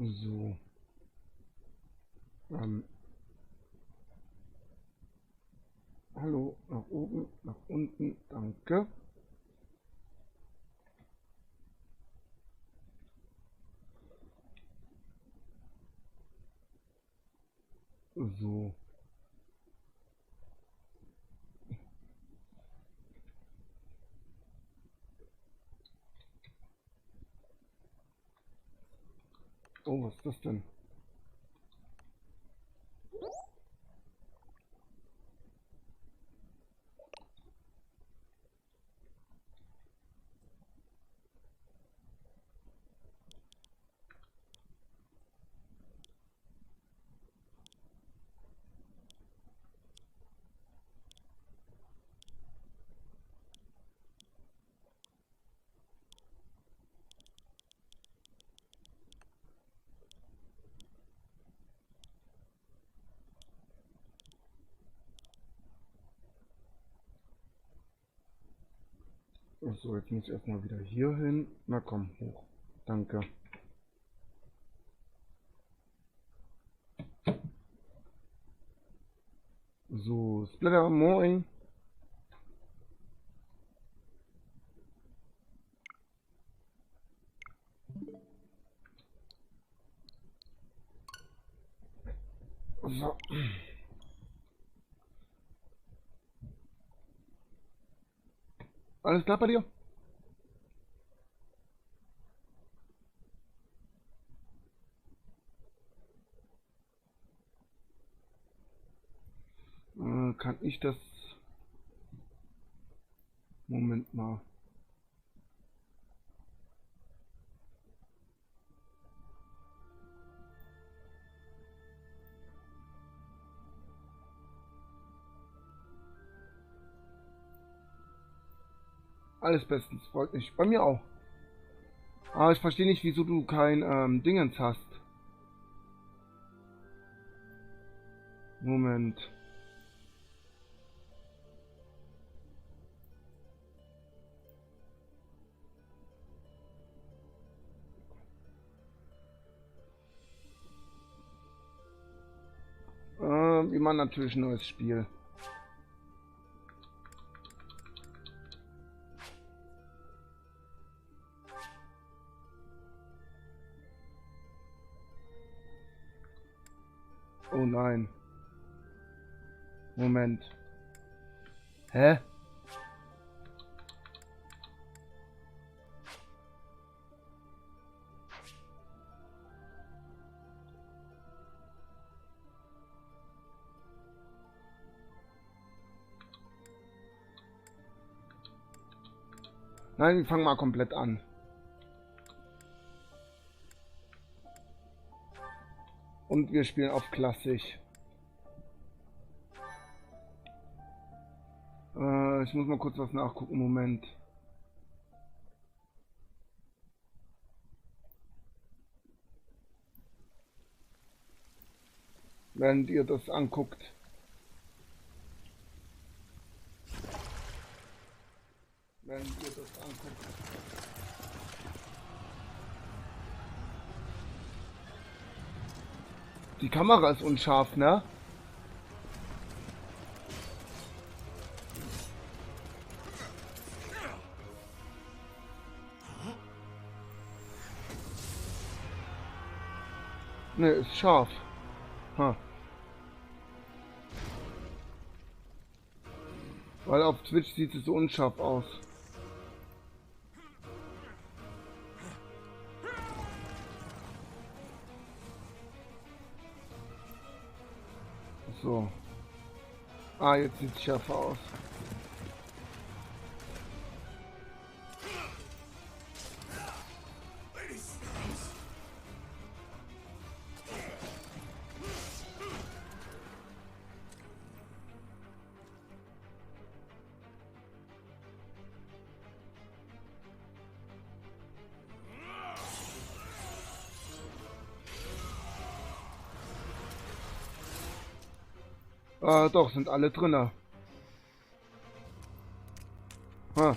So. Hallo, nach oben, nach unten, danke. So. Oh, was ist das denn? So, jetzt muss ich erstmal wieder hier hin. Na komm, hoch. Danke. So, Splitter, moin. So. Alles klar bei dir? Kann ich das... Moment mal. Alles bestens, freut mich. Bei mir auch. Aber ich verstehe nicht, wieso du kein Dingens hast. Moment. Wir machen natürlich ein neues Spiel. Oh nein. Moment. Hä? Nein, wir fangen mal komplett an. Und wir spielen auf klassisch. Ich muss mal kurz was nachgucken. Moment. Während ihr das anguckt. Während ihr das anguckt. Die Kamera ist unscharf, ne? Ne, ist scharf. Ha. Weil auf Twitch sieht es so unscharf aus. So. Ah, jetzt sieht es schärfer aus. Doch, sind alle drinne. Ha.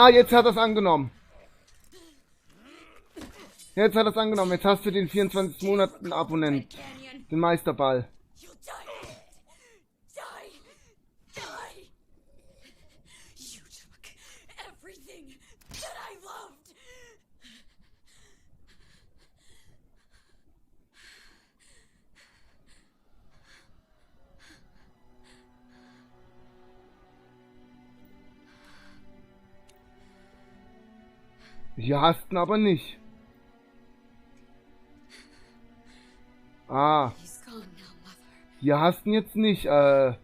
Ah, jetzt hat er es angenommen. Jetzt hat er es angenommen. Jetzt hast du den 24 Monaten Abonnent. Den Meisterball. Hier hast ihn aber nicht. Ah. Hier hast ihn jetzt nicht, Hä?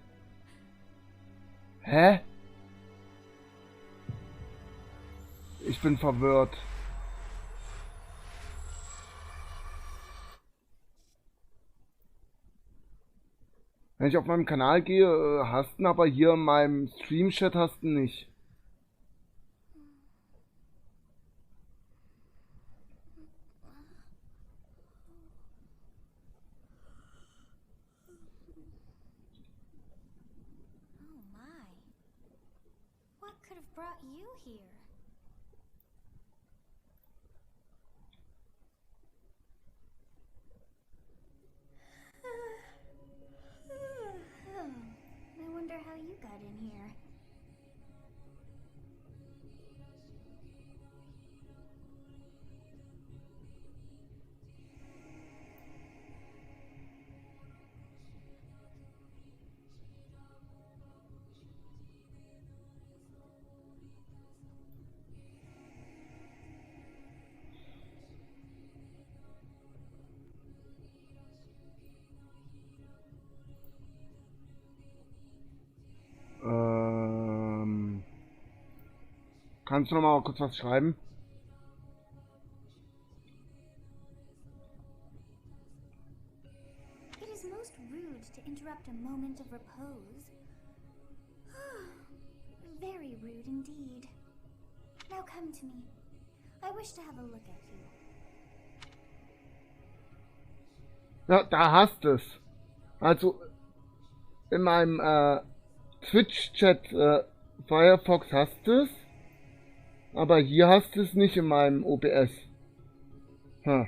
Ich bin verwirrt. Wenn ich auf meinem Kanal gehe, hast du ihn, aber hier in meinem Stream-Chat hast du ihn nicht. Brought you here. I wonder how you got in here. Kannst du noch mal kurz was schreiben? It is most rude to interrupt a moment of repose. Very rude indeed. Now come to me. I wish to have a look at you. Ja, da hast es. Also in meinem Twitch-Chat Firefox hast du es. Aber hier hast du es nicht in meinem OBS. Hm.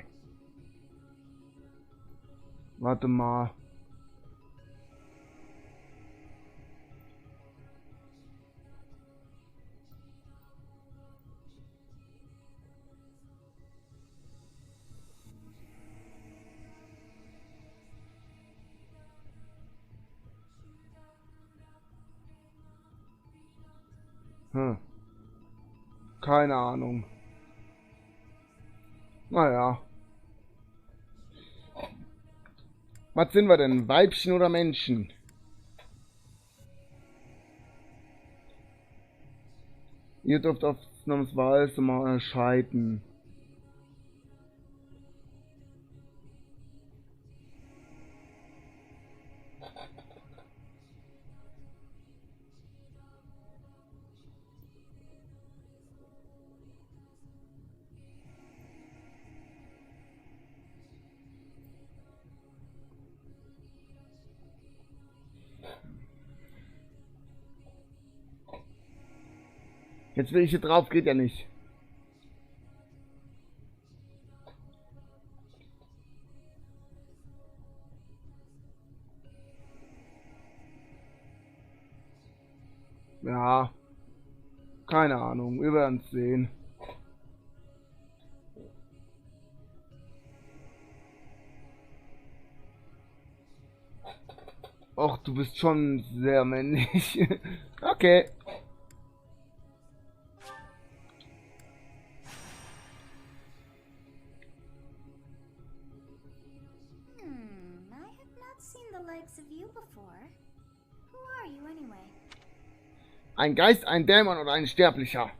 Warte mal. Hm. Keine Ahnung. Naja. Was sind wir denn? Weibchen oder Menschen? Ihr dürft ausnahmsweise mal entscheiden. Jetzt will ich hier drauf, geht ja nicht. Ja. Keine Ahnung, wir werden es sehen. Och, du bist schon sehr männlich. Okay. I have not seen the likes of you before. Who are you anyway? Ein Geist, ein Dämon oder ein Sterblicher?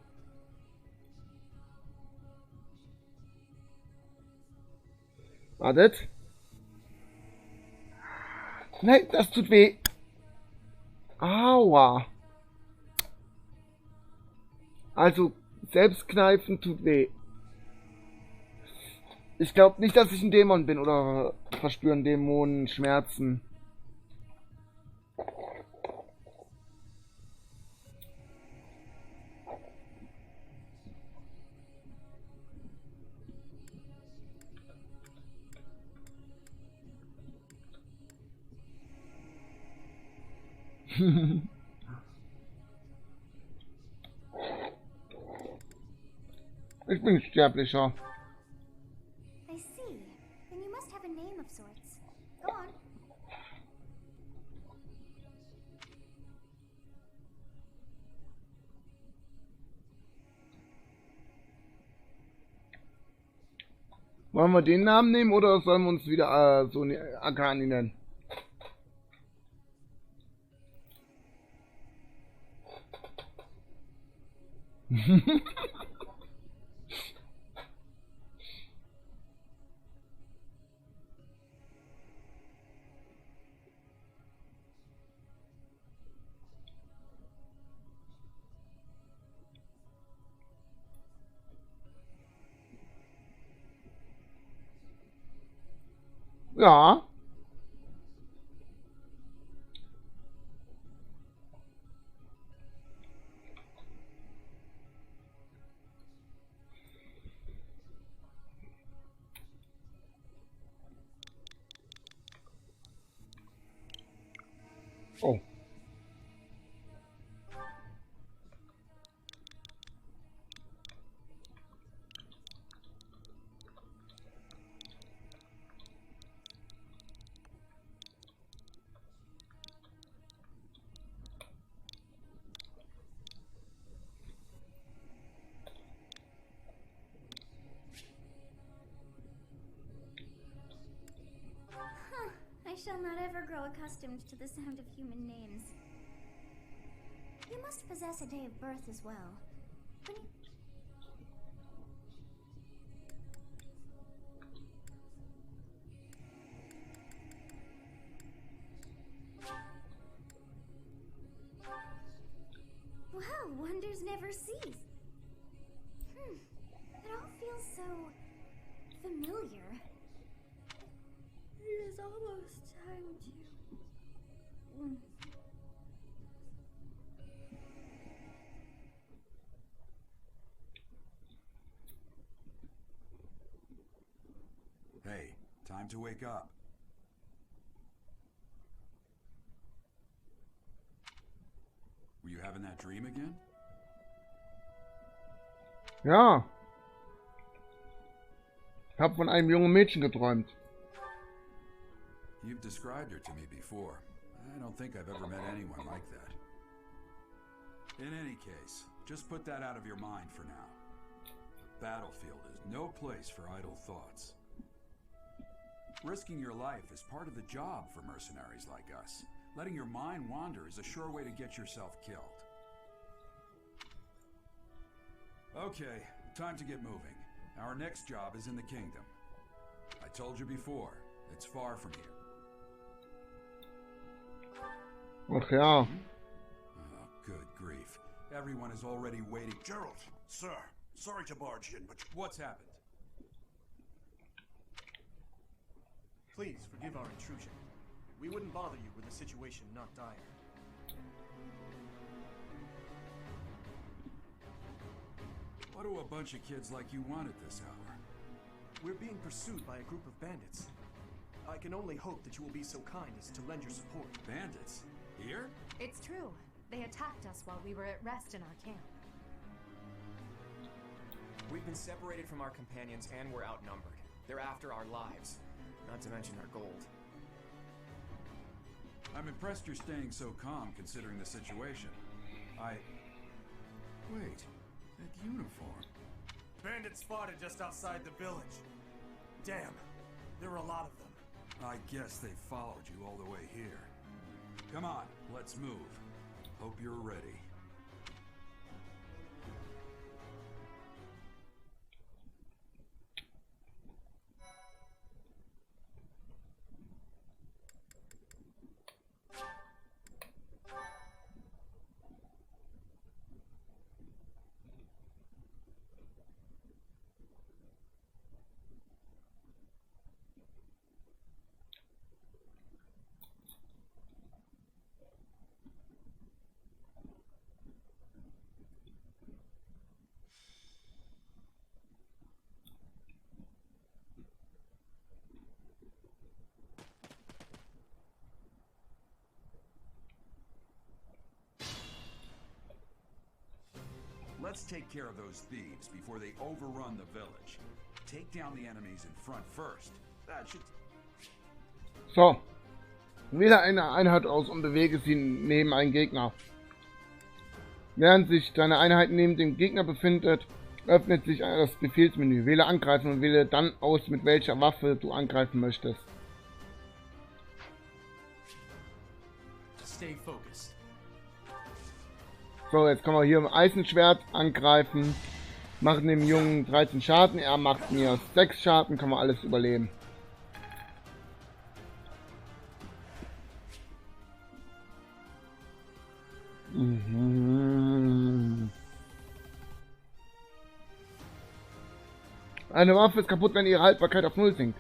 Wartet. Nein, das tut weh. Aua. Also, selbstkneifen tut weh. Ich glaube nicht, dass ich ein Dämon bin oder verspüren Dämonen Schmerzen. Ich bin Sterblicher. I see. Then you must have a name of sorts. Go on. Wollen wir den Namen nehmen oder sollen wir uns wieder so Arkani nennen? Ja. Oh. I shall not ever grow accustomed to the sound of human names. You must possess a day of birth as well. When you... Well, wonders never cease. It all feels so familiar. It is almost time to... Hey, time to wake up. Were you having that dream again? Ja. Ich habe von einem jungen Mädchen geträumt. You've described her to me before. I don't think I've ever met anyone like that. In any case, just put that out of your mind for now. The battlefield is no place for idle thoughts. Risking your life is part of the job for mercenaries like us. Letting your mind wander is a sure way to get yourself killed. Okay, time to get moving. Our next job is in the kingdom. I told you before, it's far from here. Ach ja. Oh, good grief. Everyone is already waiting. Gerald, sir, sorry to barge in, but What's happened? Please forgive our intrusion. We wouldn't bother you with a situation not dire. What do a bunch of kids like you want at this hour? We're being pursued by a group of bandits. I can only hope that you will be so kind as to lend your support. Bandits? Here? It's true. They attacked us while we were at rest in our camp. We've been separated from our companions and we're outnumbered. They're after our lives, not to mention our gold. I'm impressed you're staying so calm considering the situation. Wait, that uniform. Bandits spotted just outside the village. Damn, there were a lot of them. I guess they followed you all the way here. Come on, let's move. Hope you're ready. let's take care of those thieves before they overrun the village. Take down the enemies in front first. That should... So. Wähle eine Einheit aus und bewege sie neben einen Gegner. Während sich deine Einheit neben dem Gegner befindet, öffnet sich das Befehlsmenü. Wähle Angreifen und wähle dann aus, mit welcher Waffe du angreifen möchtest. Stay focused. So, jetzt können wir hier mit Eisenschwert angreifen. Machen dem Jungen 13 Schaden, er macht mir 6 Schaden, können wir alles überleben. Eine Waffe ist kaputt, wenn ihre Haltbarkeit auf 0 sinkt.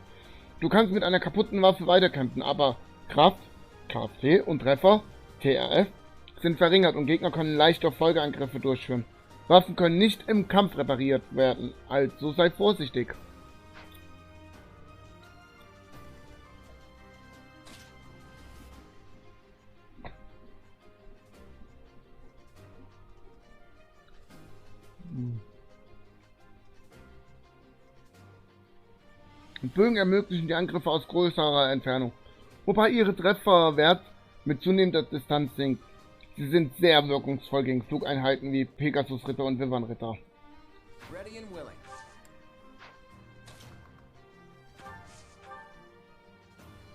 Du kannst mit einer kaputten Waffe weiterkämpfen, aber Kraft, KFT und Treffer, TRF, sind verringert und Gegner können leichter Folgeangriffe durchführen. Waffen können nicht im Kampf repariert werden, also sei vorsichtig. Bögen ermöglichen die Angriffe aus größerer Entfernung, wobei ihre Trefferwert mit zunehmender Distanz sinkt. Sie sind sehr wirkungsvoll gegen Flugeinheiten wie Pegasusritter und Wyvernritter. Ready and willing.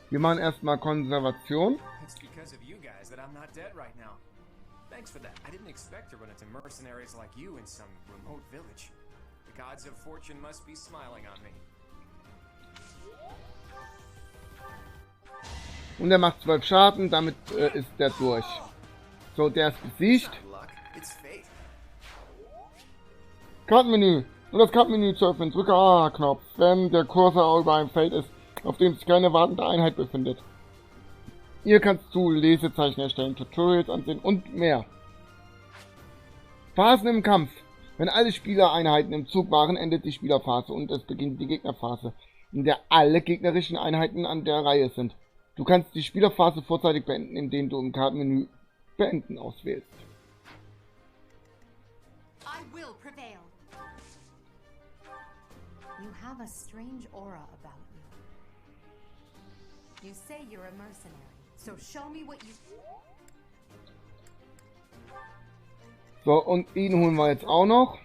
Wir machen erstmal Konservation. It's because of you guys that I'm not dead right now. Thanks for that. I didn't expect to run into mercenaries like you in some remote village. The gods of fortune must be smiling on me. Und er macht 12 Schaden, damit ist der durch. So, der ist besiegt. Luck, it's fate. Kartenmenü. Um das Kartenmenü zu öffnen, drücke A-Knopf, wenn der Cursor über einem Feld ist, auf dem sich keine wartende Einheit befindet. Hier kannst du Lesezeichen erstellen, Tutorials ansehen und mehr. Phasen im Kampf. Wenn alle Spielereinheiten im Zug waren, endet die Spielerphase und es beginnt die Gegnerphase, in der alle gegnerischen Einheiten an der Reihe sind. Du kannst die Spielerphase vorzeitig beenden, indem du im Kartenmenü Beenden auswählst. I will prevail. You have a strange aura about you. You say you're a mercenary, so show me what you... So, und ihn holen wir jetzt auch noch.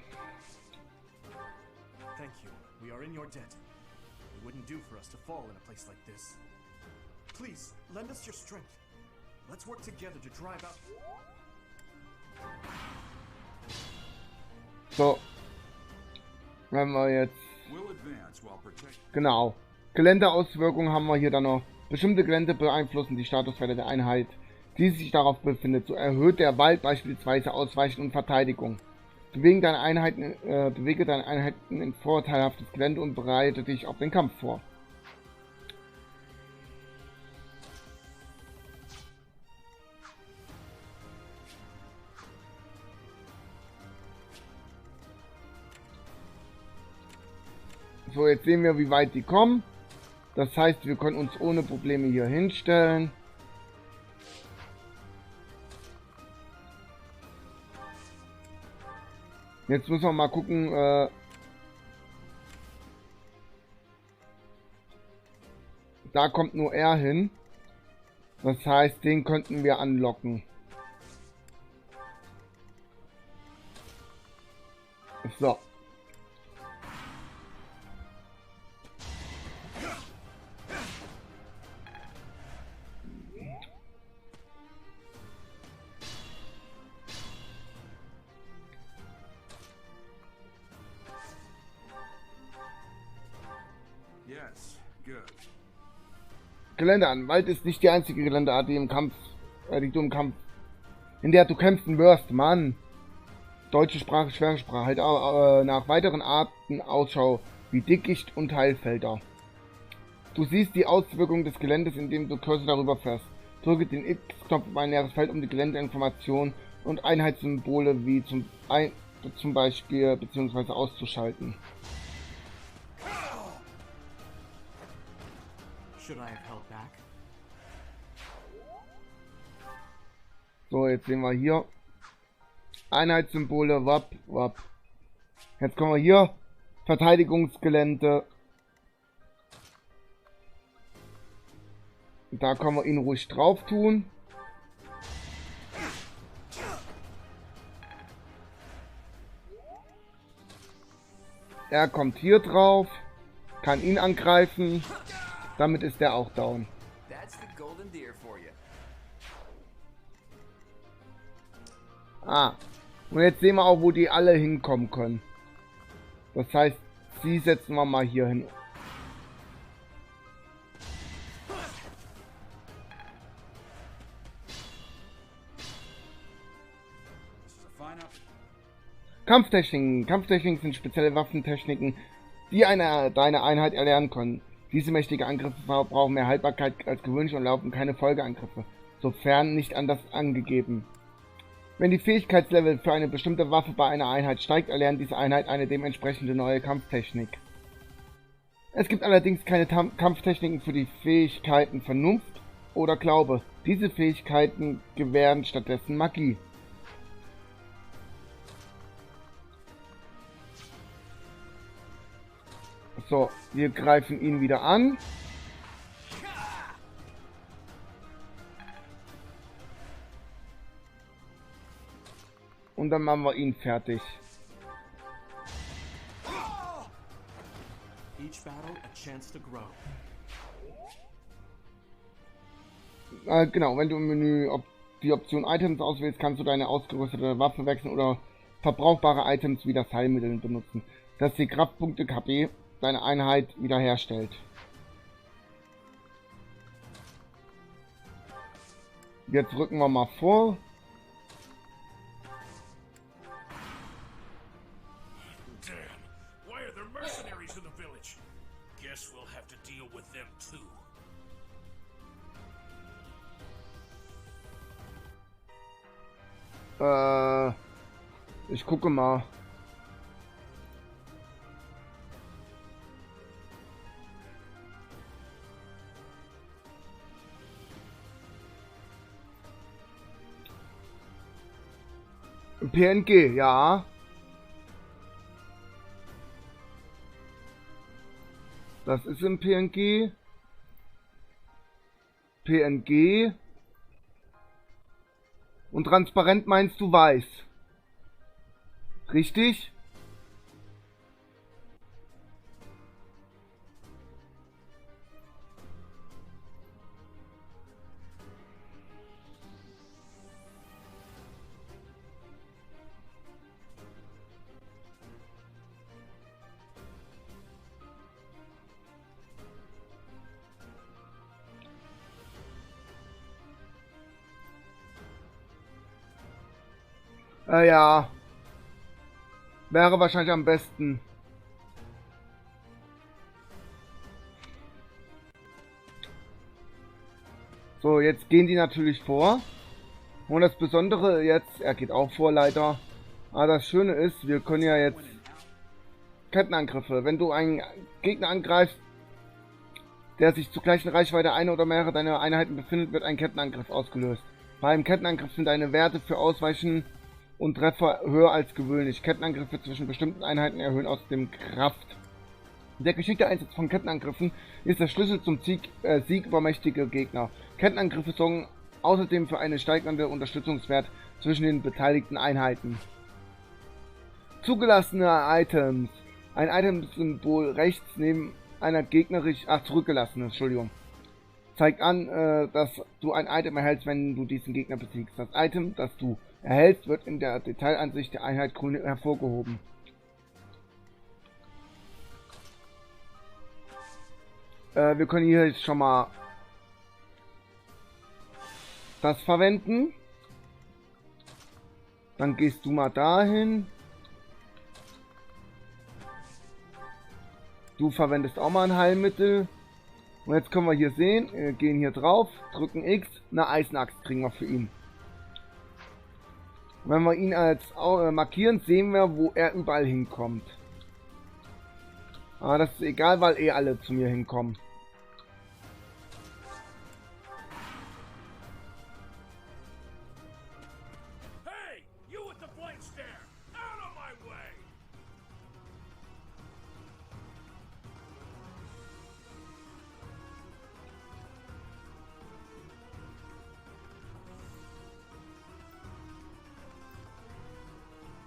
Thank you. We are in your debt. It wouldn't do for us to fall in a place like this. Please, lend us your strength. Let's work together to drive out... So. Wenn wir jetzt... We'll advance while protecting. Genau. Geländeauswirkungen haben wir hier dann noch. Bestimmte Gelände beeinflussen die Statuswerte der Einheit, die sich darauf befindet. So erhöht der Wald beispielsweise Ausweichen und Verteidigung. Bewege deine Einheiten in vorteilhaftes Gelände und bereite dich auf den Kampf vor. So, jetzt sehen wir, wie weit die kommen. Das heißt, wir können uns ohne Probleme hier hinstellen. Jetzt müssen wir mal gucken. Da kommt nur er hin. Das heißt, den könnten wir anlocken. So. Yes, good. Gelände an. Wald ist nicht die einzige Geländeart, die du in der du kämpfen wirst, Mann. Deutsche Sprache, schwere Sprache. Halt nach weiteren Arten Ausschau, wie Dickicht und Heilfelder. Du siehst die Auswirkungen des Geländes, indem du Cursor darüber fährst. Drücke den X-Knopf auf ein leeres Feld, um die Geländeinformationen und Einheitssymbole wie zum Beispiel bzw. auszuschalten. Should I have held back? So, jetzt sehen wir hier. Einheitssymbole, wap, wap. Jetzt kommen wir hier. Verteidigungsgelände. Da können wir ihn ruhig drauf tun. Er kommt hier drauf. Kann ihn angreifen. Damit ist er auch down. Ah. Und jetzt sehen wir auch, wo die alle hinkommen können. Das heißt, sie setzen wir mal hier hin. Kampftechniken. Kampftechniken sind spezielle Waffentechniken, die deine Einheit erlernen können. Diese mächtige Angriffe brauchen mehr Haltbarkeit als gewöhnlich und laufen keine Folgeangriffe, sofern nicht anders angegeben. Wenn die Fähigkeitslevel für eine bestimmte Waffe bei einer Einheit steigt, erlernt diese Einheit eine dementsprechende neue Kampftechnik. Es gibt allerdings keine Kampftechniken für die Fähigkeiten Vernunft oder Glaube. Diese Fähigkeiten gewähren stattdessen Magie. So, wir greifen ihn wieder an. Und dann machen wir ihn fertig. Each battle a chance to grow. Genau, wenn du im Menü die Option Items auswählst, kannst du deine ausgerüstete Waffe wechseln oder verbrauchbare Items wie das Heilmittel benutzen, das die Kraftpunkte KP deine Einheit wiederherstellt. Jetzt rücken wir mal vor. Ich gucke mal. PNG, ja. Das ist im PNG. PNG. Und transparent meinst du weiß. Richtig? Ja. Wäre wahrscheinlich am besten. So, jetzt gehen die natürlich vor. Und das Besondere jetzt, er geht auch vor leider. Aber das Schöne ist, wir können ja jetzt Kettenangriffe. Wenn du einen Gegner angreifst, der sich zur gleichen Reichweite eine oder mehrere deiner Einheiten befindet, wird ein Kettenangriff ausgelöst. Bei einem Kettenangriff sind deine Werte für Ausweichen und Treffer höher als gewöhnlich. Kettenangriffe zwischen bestimmten Einheiten erhöhen außerdem Kraft. Der geschickte Einsatz von Kettenangriffen ist der Schlüssel zum Sieg über mächtige Gegner. Kettenangriffe sorgen außerdem für einen steigenden Unterstützungswert zwischen den beteiligten Einheiten. Zugelassene Items. Ein Item-Symbol rechts neben einer zurückgelassene, Entschuldigung. Zeigt an, dass du ein Item erhältst, wenn du diesen Gegner besiegst. Das Item, das du erhältst, wird in der Detailansicht der Einheit grün hervorgehoben. Wir können hier jetzt schon mal das verwenden. Dann gehst du mal dahin. Du verwendest auch mal ein Heilmittel. Und jetzt können wir hier sehen, wir gehen hier drauf, drücken X, eine Eisenaxt kriegen wir für ihn. Und wenn wir ihn als markieren, sehen wir, wo er überall hinkommt. Aber das ist egal, weil eh alle zu mir hinkommen. Hey, you with the blank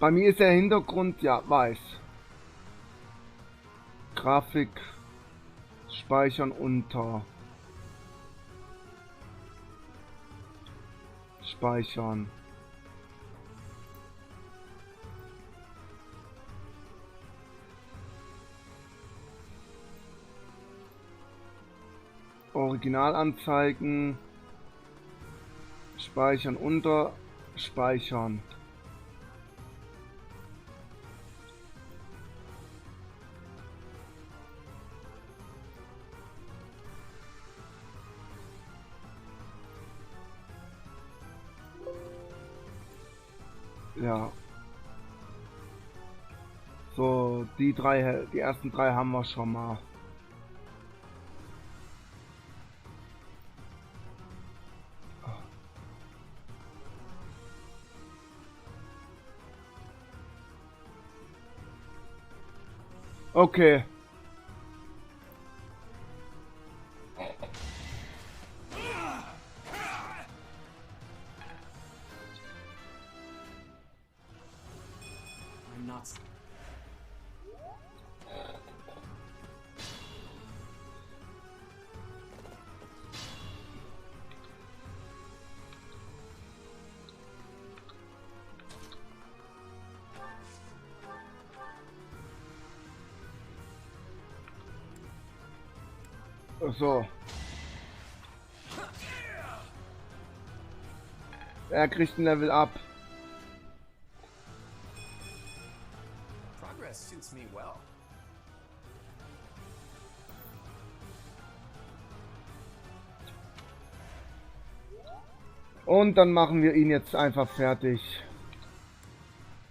Bei mir ist der Hintergrund, ja, weiß. Grafik. Speichern unter. Speichern. Originalanzeigen. Speichern unter. Speichern. Ja. So, die ersten drei haben wir schon mal. Okay. I'm not. So. Er kriegt ein Level up. Progress suits me well. Und dann machen wir ihn jetzt einfach fertig.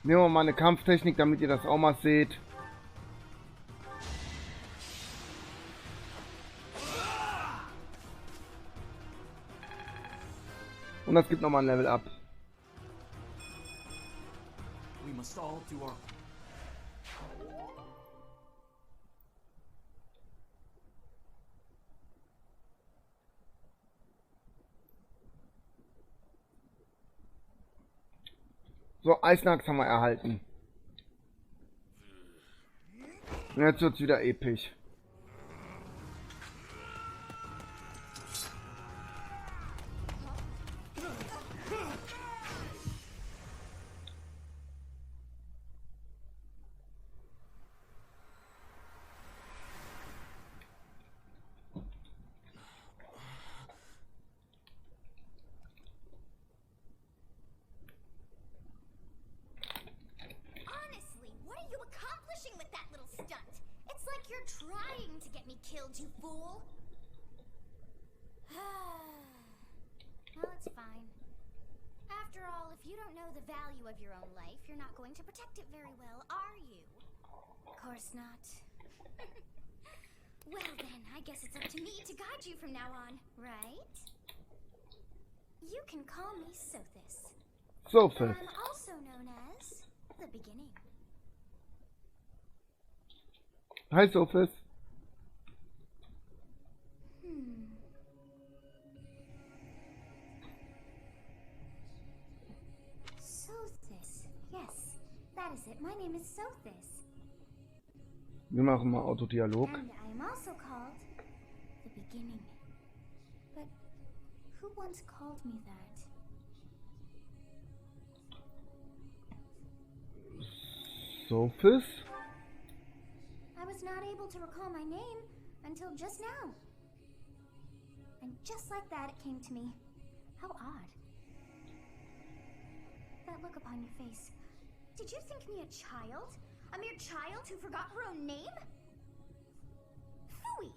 Nehmen wir mal eine Kampftechnik, damit ihr das auch mal seht. Und das gibt nochmal ein Level up. We must all do our. So, Eisnachs haben wir erhalten. Und jetzt wird's wieder episch. Honestly, what are you accomplishing with that little stunt? It's like you're trying to get me killed, you fool. Well, it's fine. After all, if you don't know the value of your own life, you're not going to protect it very well, are you? Of course not. Well then, I guess it's up to me to guide you from now on, right? You can call me Sothis. Sothis. I'm also known as the beginning. Hi Sothis. Sothis. Yes, that is it. My name is Sothis. Wir machen mal Autodialog. And I am also called the beginning. But who once called me that? Sothis? I was not able to recall my name until just now. And just like that, it came to me. How odd. That look upon your face. Did you think me a child? A mere child who forgot her own name? Phooey!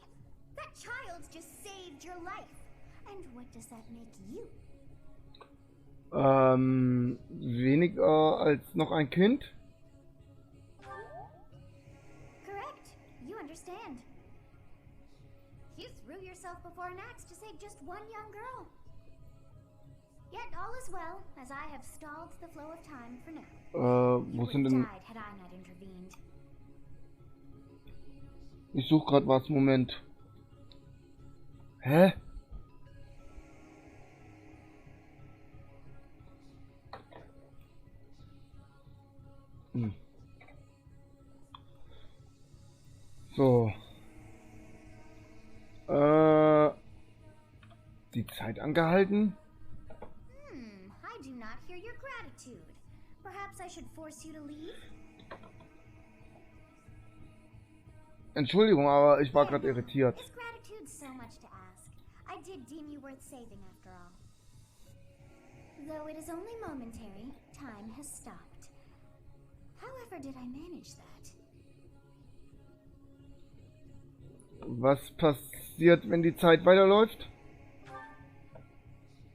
That child just saved your life. And what does that make you? Weniger als noch ein Kind? Correct. You understand. You threw yourself before an axe to save just one young girl. Yet all is well, as I have stalled the flow of time for now. Wo You would sind have denn... died had I not intervened. Ich suche gerade was, Moment. Hä? So. Die Zeit angehalten? I do not hear your gratitude. Perhaps I should force you to leave? Entschuldigung, aber ich war gerade irritiert. Is gratitude so much to ask? I did deem you worth saving after all. Though it is only momentary, time has stopped. However did I manage that? Was passiert, wenn die Zeit weiterläuft?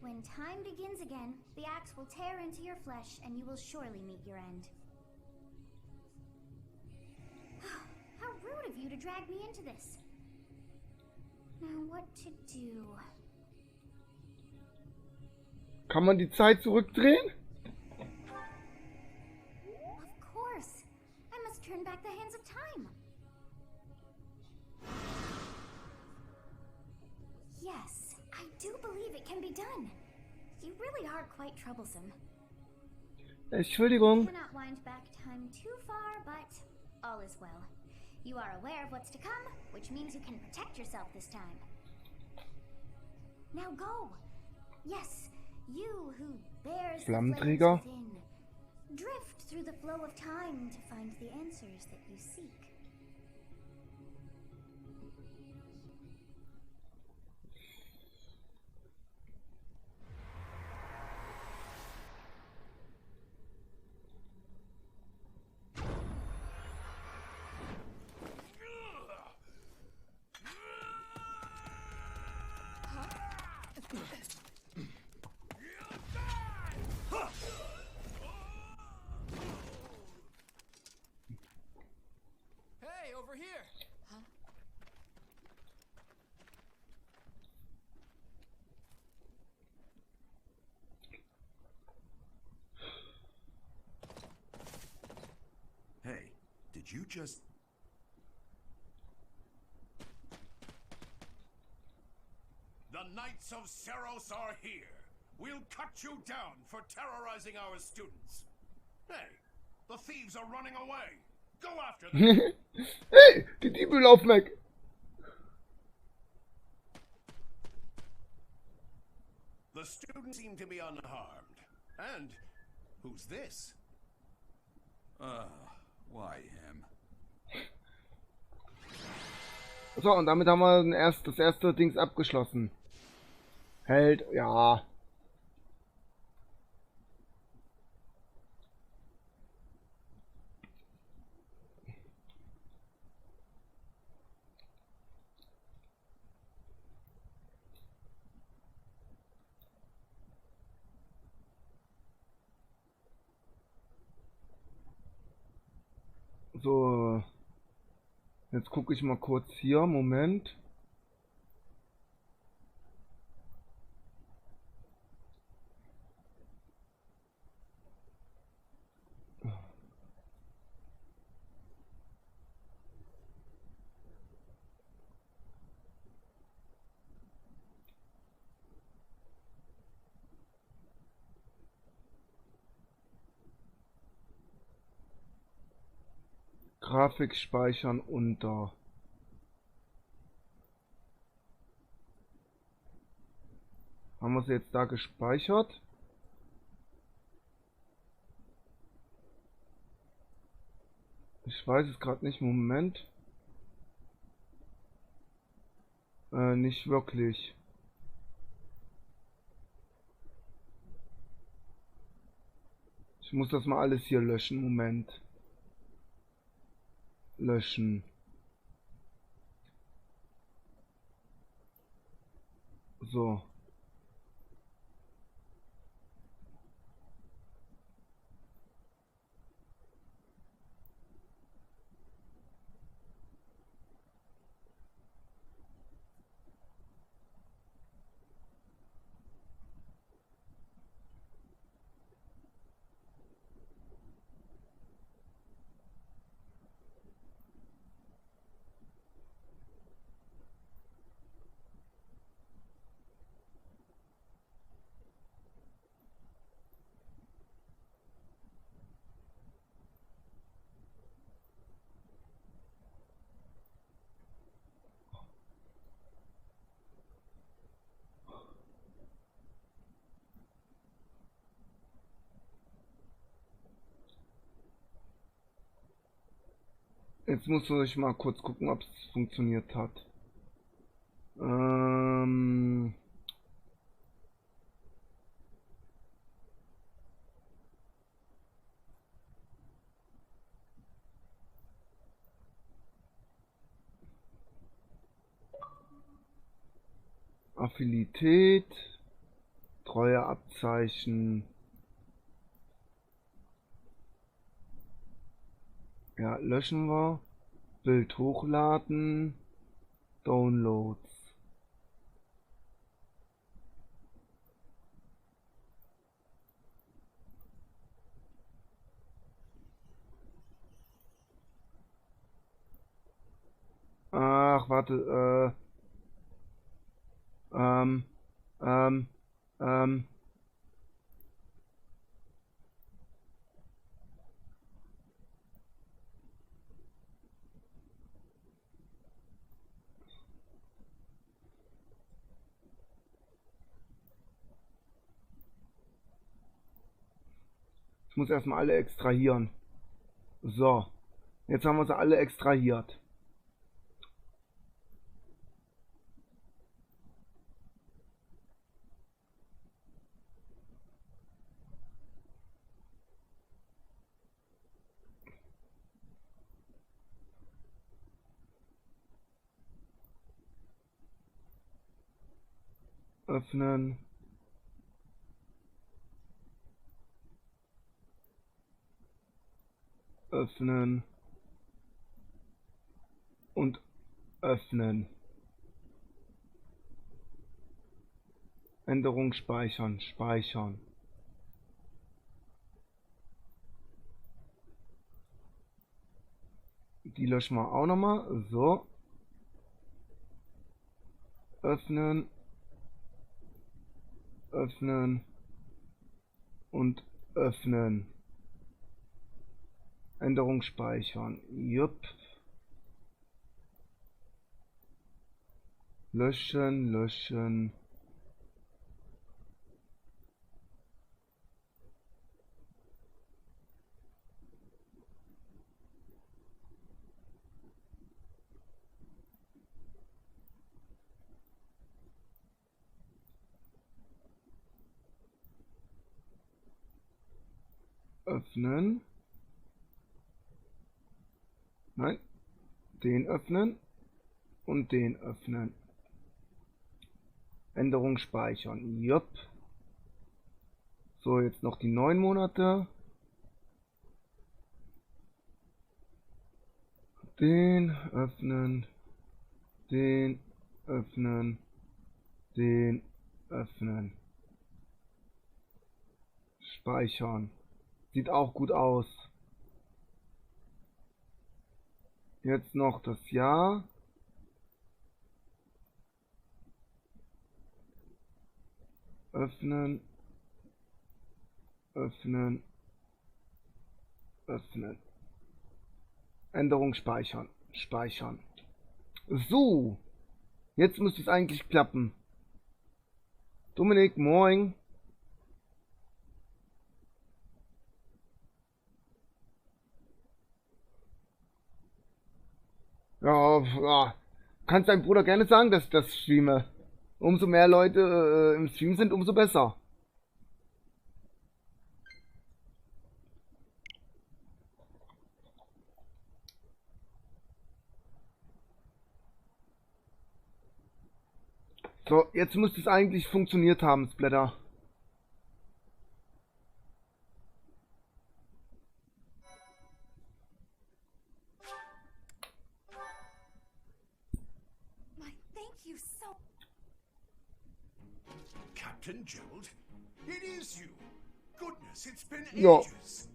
When time begins again, the axe will tear into your flesh and you will surely meet your end. How rude of you to drag me into this. Now what to do? Kann man die Zeit zurückdrehen? Of course. I must turn back the hands of time. Yes, I do believe it can be done. You really are quite troublesome. Entschuldigung. I cannot wind back time too far, but all is well. You are aware of what's to come, which means you can protect yourself this time. Now go. Yes, you who bears the flames Flammenträger. within. Drift through the flow of time to find the answers that you seek. Hey, over here! Huh? Hey, did you just... The Knights of Seros are here. We'll cut you down for terrorizing our students. Hey, the thieves are running away. Go after them. Hey, die Diebe laufen weg. The students seem to be unharmed. And who's this? Why him? So, und damit haben wir das erste Dings abgeschlossen. Held, ja. So, jetzt gucke ich mal kurz hier, Moment. Grafik speichern unter. Haben wir sie jetzt da gespeichert? Ich weiß es gerade nicht. Moment. Nicht wirklich. Ich muss das mal alles hier löschen. Moment. Löschen. So. Jetzt muss ich mal kurz gucken, ob es funktioniert hat. Affinität, Treueabzeichen. Ja, löschen wir. Bild hochladen. Downloads. Ach, warte, ähm, ähm, ähm. Ich muss erstmal alle extrahieren. So, jetzt haben wir sie alle extrahiert. Öffnen. Öffnen. Und öffnen. Änderung speichern. Speichern. Die löschen wir auch nochmal. So. Öffnen. Öffnen. Und öffnen. Änderung speichern. Jupp. Löschen, löschen. Öffnen. Nein. Den öffnen. Und den öffnen. Änderung speichern. Jupp. So, jetzt noch die 9 Monate. Den öffnen. Den öffnen. Den öffnen. Speichern. Sieht auch gut aus. Jetzt noch das Jahr. Öffnen. Öffnen. Öffnen. Änderung speichern. Speichern. So. Jetzt müsste es eigentlich klappen. Dominik, moin. Ja, kannst deinem Bruder gerne sagen, dass ich das streame. Umso mehr Leute im Stream sind, umso besser. So, jetzt müsste es eigentlich funktioniert haben, Splatter. My, thank you so. Captain Gerald? It is you! Goodness, it's been Ja. ages!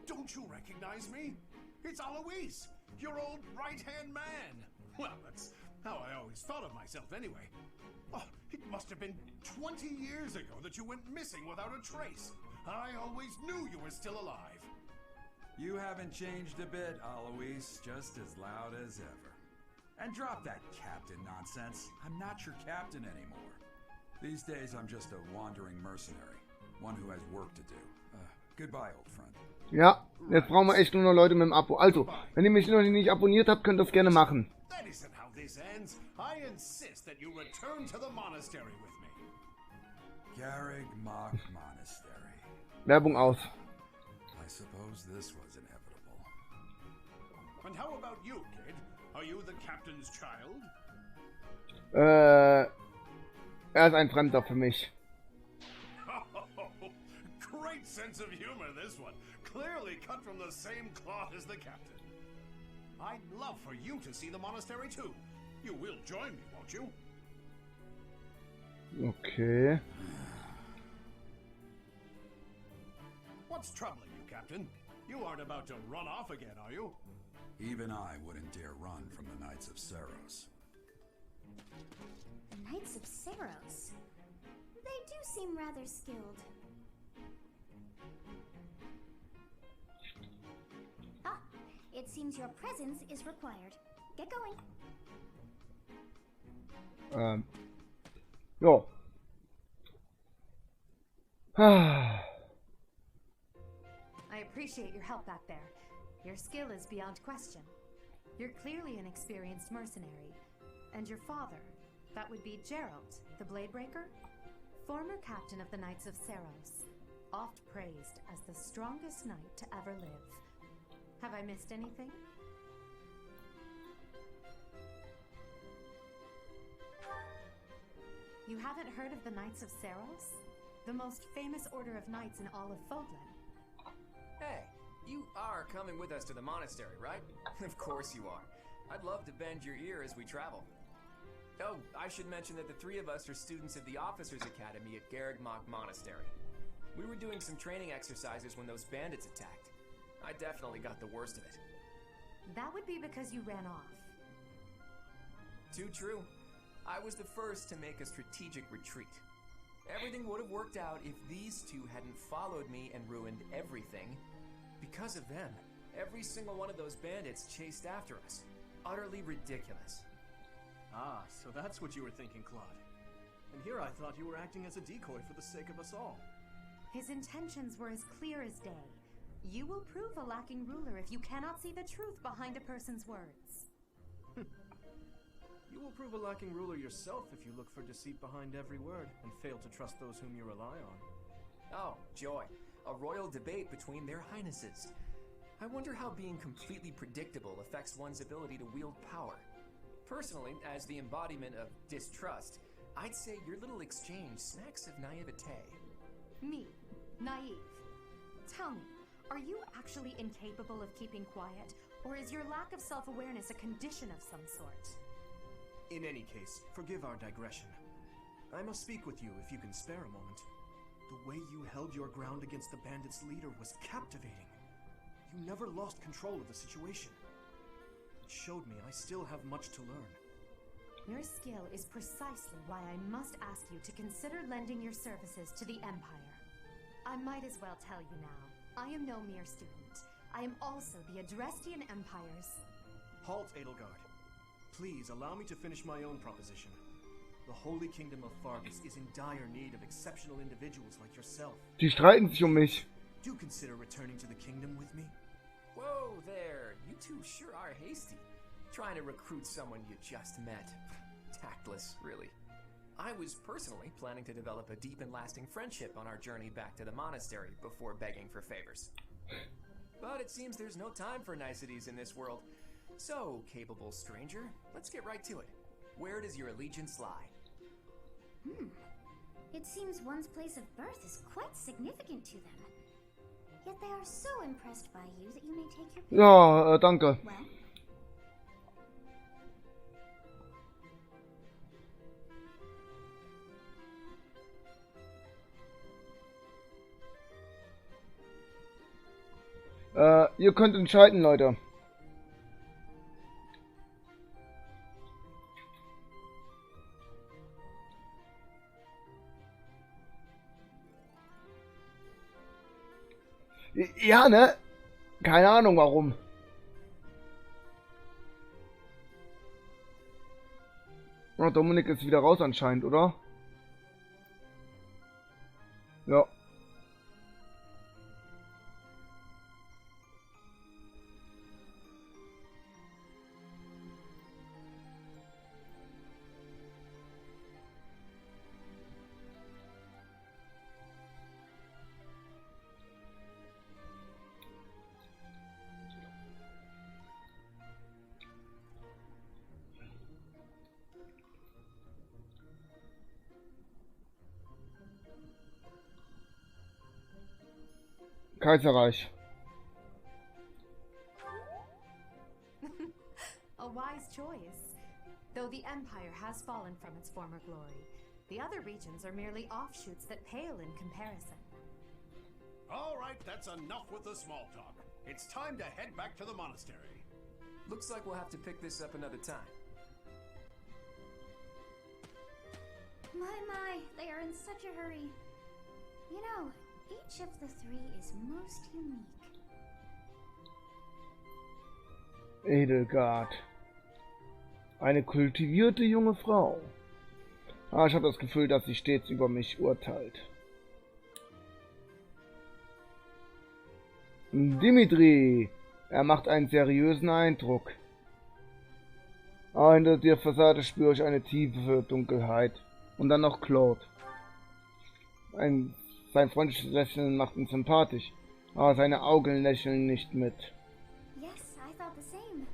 Don't you recognize me? It's Alois, your old right-hand man! Well, that's how I always thought of myself anyway. Oh, it must have been 20 years ago that you went missing without a trace. I always knew you were still alive. You haven't changed a bit, Alois. Just as loud as ever. And drop that captain nonsense. I'm not your captain anymore. These days, I'm just a wandering mercenary. One who has work to do. Goodbye, old friend. Ja, jetzt brauchen wir echt nur noch Leute mit dem Abo. Also, wenn ihr mich noch nicht abonniert habt, könnt ihr das gerne machen. That isn't how this ends. I insist that you return to the monastery with me. Garrig Mach Monastery. Werbung aus. I suppose this was inevitable. And how about you, kid? Are you the captain's child? Er ist ein Fremder für mich. Great sense of humor, this one. Clearly cut from the same cloth as the captain. I'd love for you to see the monastery too. You will join me, won't you? Okay. What's troubling you, Captain? You aren't about to run off again, are you? Even I wouldn't dare run from the Knights of Seros. The Knights of Seros. They do seem rather skilled. Ah, it seems your presence is required. Get going. Ja. I appreciate your help back there. Your skill is beyond question. You're clearly an experienced mercenary. And your father, that would be Gerald, the Bladebreaker? Former captain of the Knights of Seros. Oft praised as the strongest knight to ever live. Have I missed anything? You haven't heard of the Knights of Seros? The most famous order of knights in all of Fodlan. Hey, you are coming with us to the monastery, right? Of course you are. I'd love to bend your ear as we travel. Oh, I should mention that the three of us are students at the Officers' Academy at Garrig Mach Monastery. We were doing some training exercises when those bandits attacked. I definitely got the worst of it. That would be because you ran off. Too true. I was the first to make a strategic retreat. Everything would have worked out if these two hadn't followed me and ruined everything. Because of them, every single one of those bandits chased after us. Utterly ridiculous. Ah, so that's what you were thinking, Claude. And here I thought you were acting as a decoy for the sake of us all. His intentions were as clear as day. You will prove a lacking ruler if you cannot see the truth behind a person's words. You will prove a lacking ruler yourself if you look for deceit behind every word and fail to trust those whom you rely on. Oh, joy. A royal debate between their highnesses. I wonder how being completely predictable affects one's ability to wield power. Personally, as the embodiment of distrust, I'd say your little exchange smacks of naivete. Me, naive. Tell me, are you actually incapable of keeping quiet, or is your lack of self-awareness a condition of some sort? In any case, forgive our digression. I must speak with you if you can spare a moment. The way you held your ground against the bandits' leader was captivating. You never lost control of the situation. It showed me I still have much to learn. Your skill is precisely why I must ask you to consider lending your services to the Empire. I might as well tell you now, I am no mere student. I am also the Adrestian Empire's... Halt, Edelgard. Please allow me to finish my own proposition. The Holy Kingdom of Fargus is in dire need of exceptional individuals like yourself. Die streiten sich um mich. Do consider returning to the kingdom with me. Whoa there, you two sure are hasty. Trying to recruit someone you just met. Tactless, really. I was personally planning to develop a deep and lasting friendship on our journey back to the monastery before begging for favors. But it seems there's no time for niceties in this world. So, capable stranger, let's get right to it. Where does your allegiance lie? It seems one's place of birth is quite significant to them. Yet they are so impressed by you that you may take your pick. Ja, danke. Well, Ihr könnt entscheiden, Leute. Ja, ne? Keine Ahnung warum. Oh, Dominik ist wieder raus anscheinend, oder? Ja. Kaiserreich. A wise choice. Though the Empire has fallen from its former glory, the other regions are merely offshoots that pale in comparison. All right, that's enough with the small talk. It's time to head back to the monastery. Looks like we'll have to pick this up another time. My, they are in such a hurry. You know, each of the three is most unique. Edelgard. Eine kultivierte junge Frau. Ich habe das Gefühl, dass sie stets über mich urteilt. Dimitri. Er macht einen seriösen Eindruck. Hinter der Fassade spüre ich eine tiefe Dunkelheit. Und dann noch Claude. Sein freundliches Lächeln macht ihn sympathisch. Aber seine Augen lächeln nicht mit. Yes, I thought the same.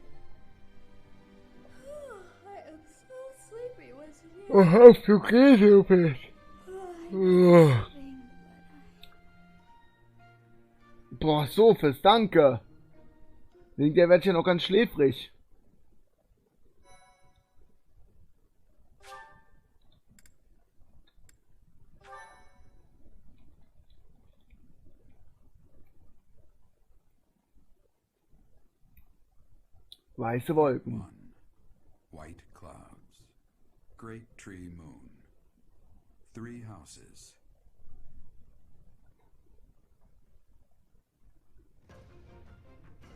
I am so sleepy. What's here? Oh, hast du Käse? Boah, Sophis, danke. Wegen der wird ja noch ganz schläfrig. Weiße Wolken. 1. White clouds. Great tree moon. 3 houses.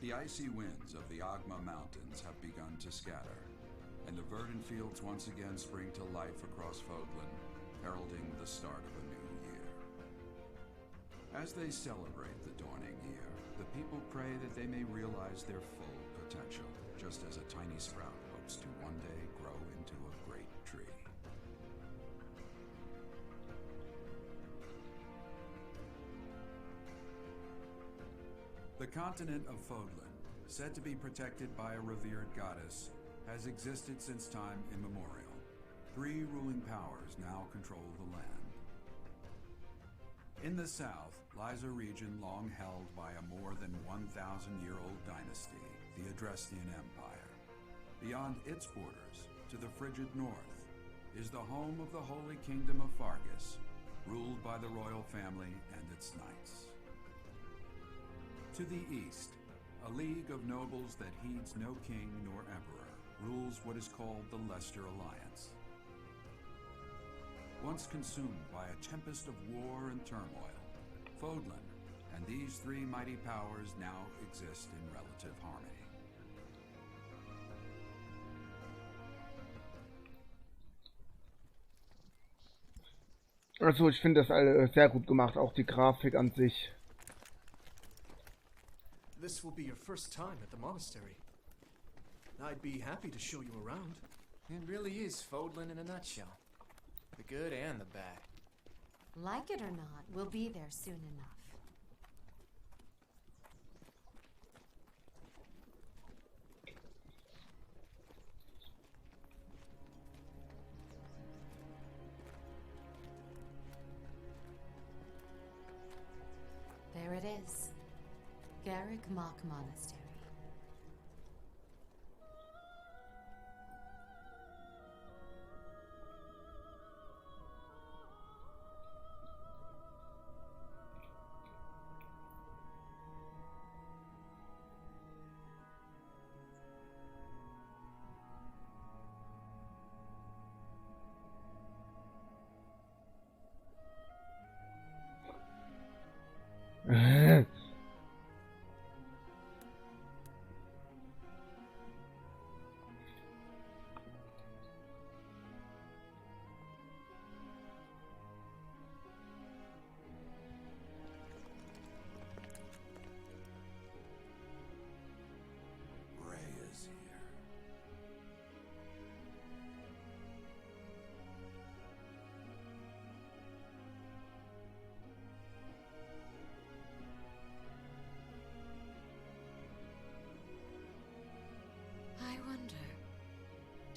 The icy winds of the Agma Mountains have begun to scatter, and the verdant fields once again spring to life across Fodlan, heralding the start of a new year. As they celebrate the dawning year, the people pray that they may realize their full potential, just as a tiny sprout hopes to one day grow into a great tree. The continent of Fodlan, said to be protected by a revered goddess, has existed since time immemorial. 3 ruling powers now control the land. In the south lies a region long held by a more than 1,000-year-old dynasty, the Adrestian Empire. Beyond its borders, to the frigid north, is the home of the Holy Kingdom of Fargus, ruled by the royal family and its knights. To the east, a league of nobles that heeds no king nor emperor rules what is called the Leicester Alliance. Once consumed by a tempest of war and turmoil, Fodlan and these 3 mighty powers now exist in relative harmony. Also ich finde das alle sehr gut gemacht, auch die Grafik an sich. This will be your first time at the monastery. I'd be happy to show you around. It really is Fodlan in a nutshell. The good and the bad. Like it or not, we'll be there soon enough. There it is. Garrick Mock Monastery.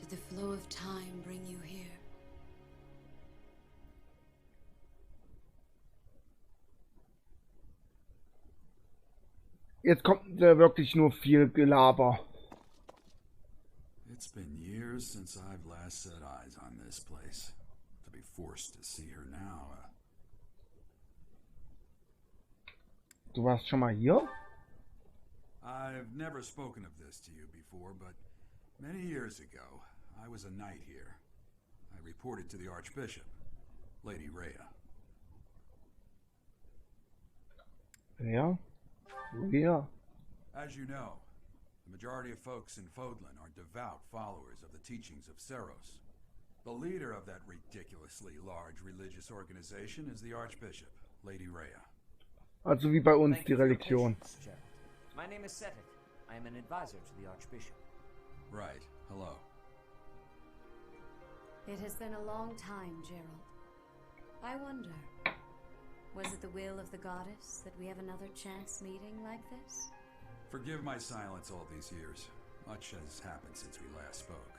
The flow of time bring you here. Jetzt kommt wirklich nur viel Gelaber. It's been years since I've last set eyes on this place. To be forced to see her now, Du warst schon mal hier? I've never spoken of this to you before, but many years ago, I was a knight here. I reported to the Archbishop, Lady Rhea. Ja. Ja. As you know, the majority of folks in Fodlan are devout followers of the teachings of Seros. The leader of that ridiculously large religious organization is the Archbishop, Lady Rhea. Also wie bei uns Thank die you for your Religion. patience, Gerald. My name is Seteth. I am an advisor to the Archbishop. Right. Hello. It has been a long time, Gerald. I wonder, was it the will of the goddess that we have another chance meeting like this? Forgive my silence all these years. Much has happened since we last spoke.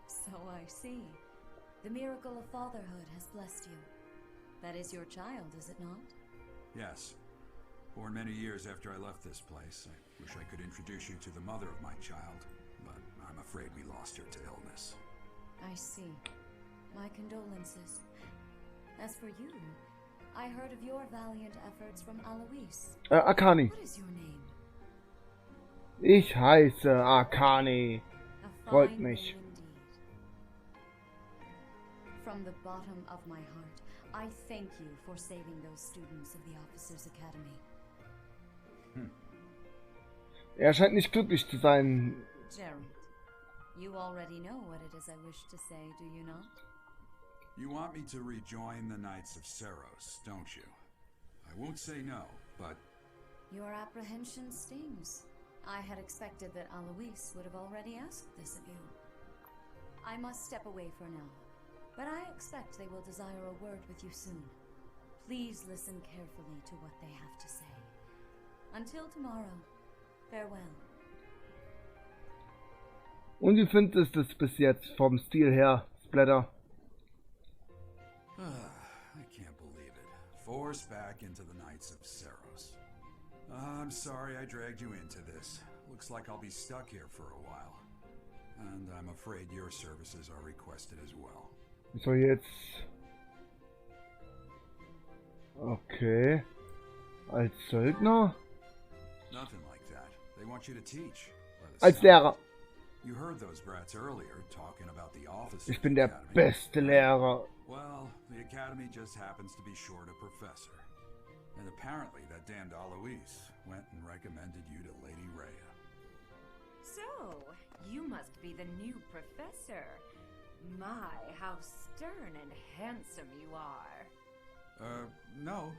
So I see. The miracle of fatherhood has blessed you. That is your child, is it not? Yes. Born many years after I left this place. I wish I could introduce you to the mother of my child, but I'm afraid we lost her to illness. I see. My condolences. As for you, I heard of your valiant efforts from Alois. Arkani. What is your name? Ich heiße Arkani. A Freut fine mich. name indeed. From the bottom of my heart, I thank you for saving those students of the Officers Academy. Er scheint nicht glücklich zu sein. Gerald, you already know what it is I wish to say, do you not? You want me to rejoin the Knights of Seros, don't you? I won't say no, but Your apprehension stings. I had expected that Alois would have already asked this of you. I must step away for now, but I expect they will desire a word with you soon. Please listen carefully to what they have to say. Until tomorrow, farewell. Und wie findest du es bis jetzt vom Stil her, Splatter? I can't believe it. Forced back into the Knights of Seros. I'm sorry I dragged you into this. Looks like I'll be stuck here for a while. And I'm afraid your services are requested as well. So jetzt... Okay. Als Söldner? Nothing like that. They want you to teach. by the Als sound. Lehrer. You heard those brats earlier talking about the officers Ich bin der academy. beste Lehrer. Well, the academy just happens to be short a professor. And apparently that damned Alois went and recommended you to Lady Rhea. So, you must be the new professor. My, how stern and handsome you are. No.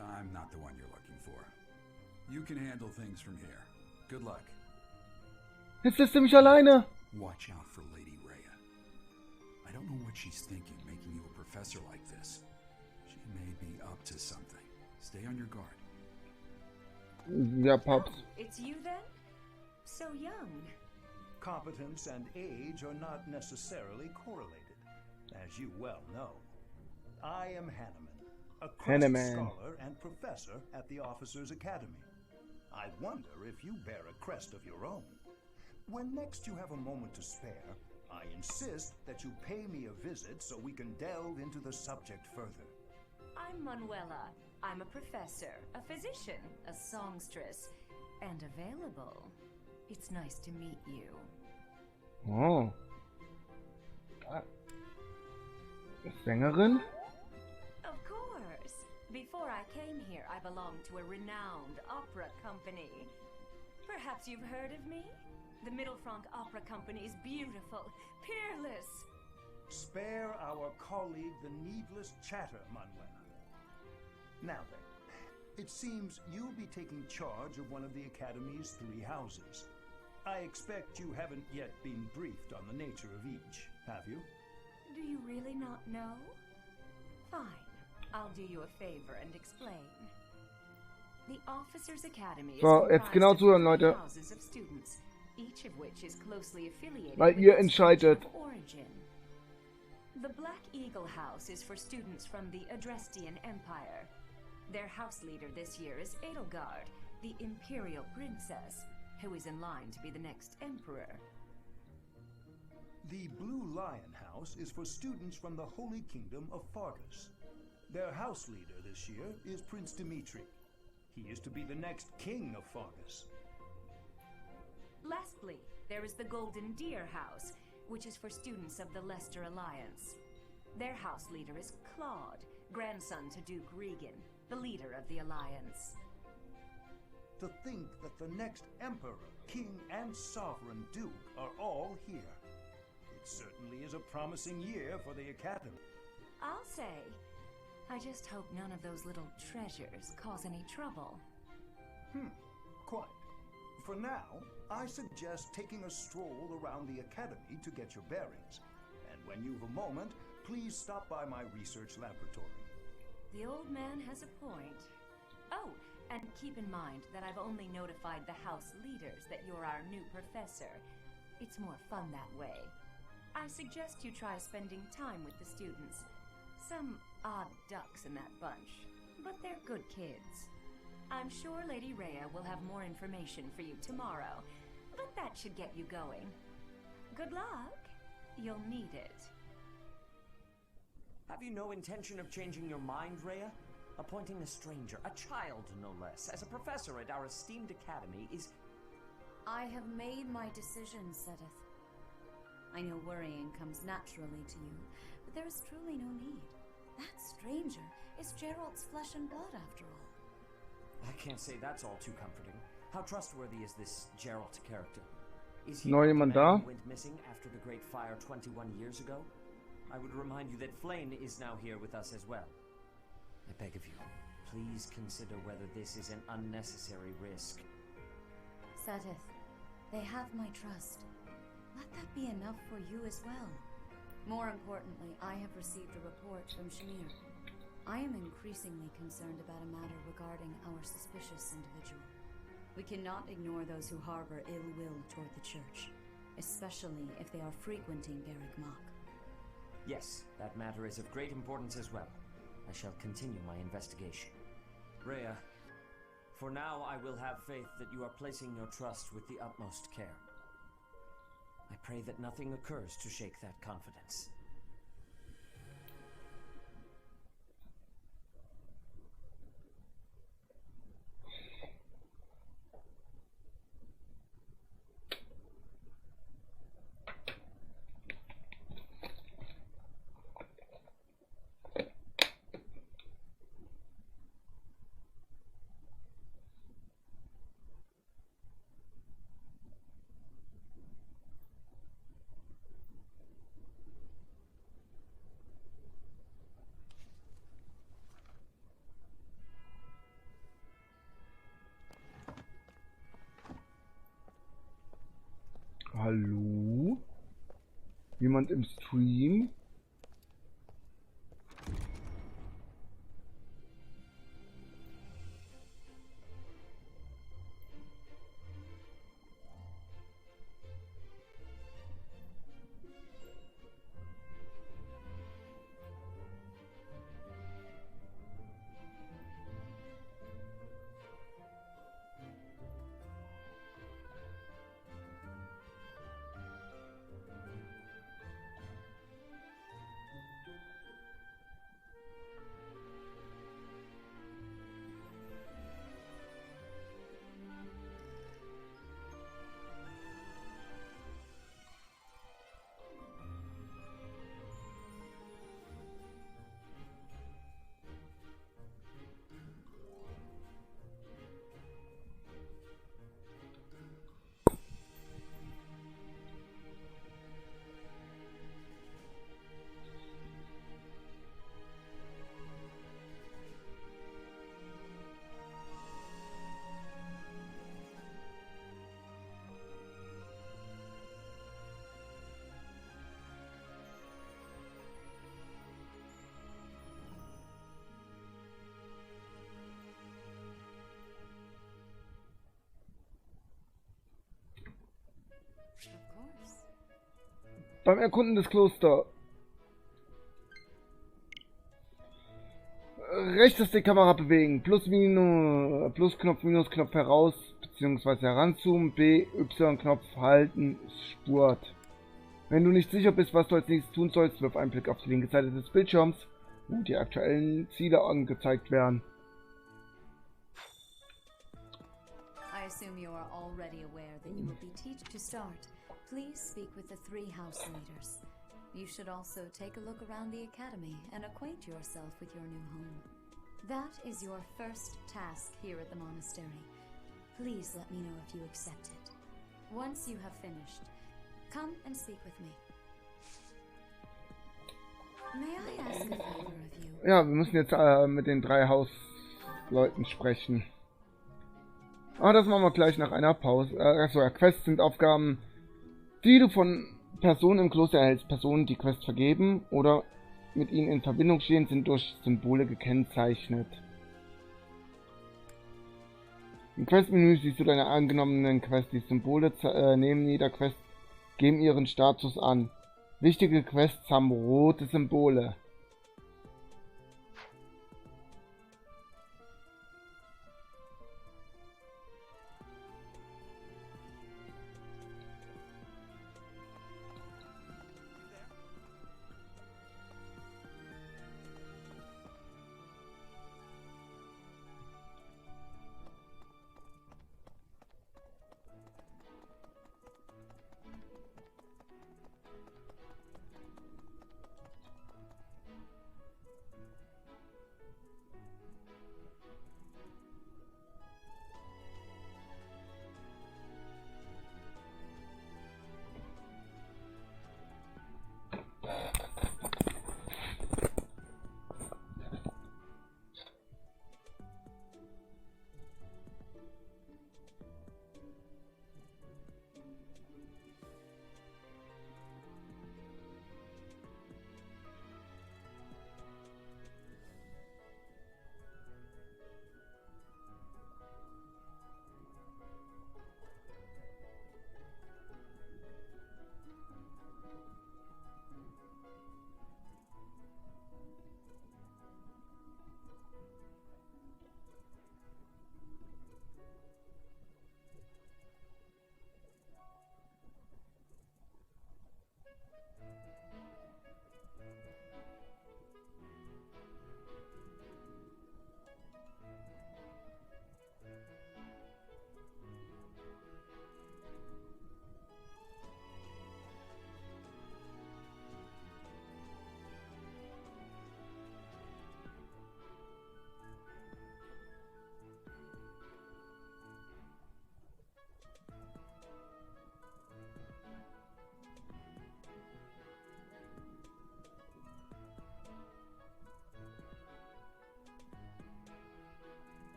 I'm not the one you're looking for. You can handle things from here. Good luck. Jetzt lässt er mich alleine. Watch out for Lady Rhea. I don't know what she's thinking, making you a professor like this. She may be up to something. Stay on your guard. Ja, Paps. Oh, it's you then? So young. Competence and age are not necessarily correlated, as you well know. I am Hanneman, a crest Hanneman. scholar and professor at the Officers Academy. I wonder if you bear a crest of your own. When next you have a moment to spare, I insist that you pay me a visit so we can delve into the subject further. I'm Manuela. I'm a professor, a physician, a songstress, and available. It's nice to meet you. Oh. Sängerin? Of course. Before I came here, I belonged to a renowned opera company. Perhaps you've heard of me? The Middlefranc Opera Company is beautiful, peerless. Spare our colleague the needless chatter, Manuela. Now then, it seems you'll be taking charge of one of the Academy's 3 houses. I expect you haven't yet been briefed on the nature of each, have you? Do you really not know? Fine. I'll do you a favor and explain. The Officers Academy is So, jetzt genau comprised zuhören, of 3 Leute. houses of students, each of which is closely affiliated Weil with ihr its region entscheidet. of origin. The Black Eagle House is for students from the Adrestian Empire. Their house leader this year is Edelgard, the Imperial Princess, who is in line to be the next Emperor. The Blue Lion House is for students from the Holy Kingdom of Fargus. Their house leader this year is Prince Dimitri. He is to be the next king of Fargus. Lastly, there is the Golden Deer House, which is for students of the Leicester Alliance. Their house leader is Claude, grandson to Duke Regan, the leader of the Alliance. To think that the next Emperor, King, and Sovereign Duke are all here. It certainly is a promising year for the Academy. I'll say. I just hope none of those little treasures cause any trouble. Quite. For now, I suggest taking a stroll around the Academy to get your bearings. And when you've a moment, please stop by my research laboratory. The old man has a point. Oh, and keep in mind that I've only notified the house leaders that you're our new professor. It's more fun that way. I suggest you try spending time with the students. Some odd ducks in that bunch, but they're good kids. I'm sure Lady Rhea will have more information for you tomorrow, but that should get you going. Good luck. You'll need it. Have you no intention of changing your mind, Rhea? Appointing a stranger, a child no less, as a professor at our esteemed academy is... I have made my decision, Sedith. I know worrying comes naturally to you, but there is truly no need. That stranger is Gerald's flesh and blood, after all. I can't say that's all too comforting. How trustworthy is this Gerald character? Is he Noch the jemand man da? who went missing after the Great Fire 21 years ago? I would remind you that Flame is now here with us as well. I beg of you, please consider whether this is an unnecessary risk. Sedith, they have my trust. Let that be enough for you as well. More importantly, I have received a report from Shamir. I am increasingly concerned about a matter regarding our suspicious individual. We cannot ignore those who harbor ill will toward the Church, especially if they are frequenting Garrick Mach. Yes, that matter is of great importance as well. I shall continue my investigation. Rhea, for now I will have faith that you are placing your trust with the utmost care. I pray that nothing occurs to shake that confidence. Hallo? Jemand im Stream? Of course. Beim Erkunden des Klosters. Rechtes die Kamera bewegen. Plus-Knopf, Minus-Knopf heraus, beziehungsweise heranzoomen. B, Y-Knopf halten, Spurt. Wenn du nicht sicher bist, was du als nächstes tun sollst, wirf einen Blick auf die linke Seite des Bildschirms, wo die aktuellen Ziele angezeigt werden. I assume you are already aware that you will be teach to start. Please speak with the 3 house leaders. You should also take a look around the academy and acquaint yourself with your new home. That is your first task here at the monastery. Please let me know if you accept it. Once you have finished, come and speak with me. May I ask a favor of you? Ja, wir müssen jetzt mit den 3 Hausleuten sprechen. Aber das machen wir gleich nach einer Pause. Also, Quests sind Aufgaben, die du von Personen im Kloster erhältst. Personen, die Quest vergeben oder mit ihnen in Verbindung stehen, sind durch Symbole gekennzeichnet. Im Questmenü siehst du deine angenommenen Quests. Die Symbole neben jeder Quest geben ihren Status an. Wichtige Quests haben rote Symbole.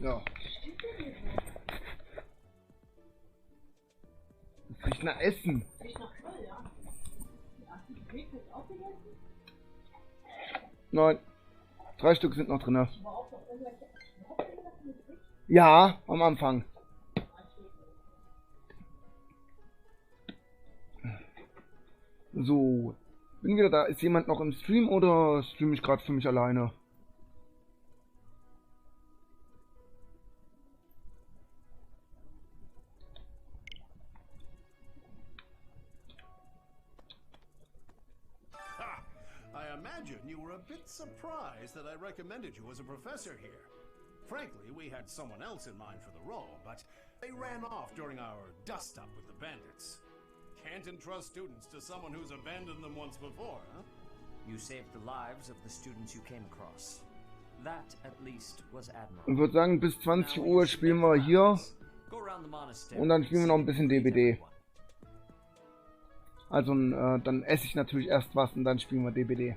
Ja. Das riecht nach Essen. Nein. 3 Stück sind noch drin. Ja, am Anfang. So. Bin wieder da. Ist jemand noch im Stream oder streame ich gerade für mich alleine? I imagine you were a bit surprised that I recommended you as a professor here. Frankly, we had someone else in mind for the role, but they ran off during our dust-up with the bandits. Can't entrust students to someone who's abandoned them once before, huh? You saved the lives of the students you came across. That, at least, was admirable. Ich würde sagen, bis 20 Uhr spielen wir hier. Und dann spielen wir noch ein bisschen DBD. Also, dann esse ich natürlich erst was und dann spielen wir DBD.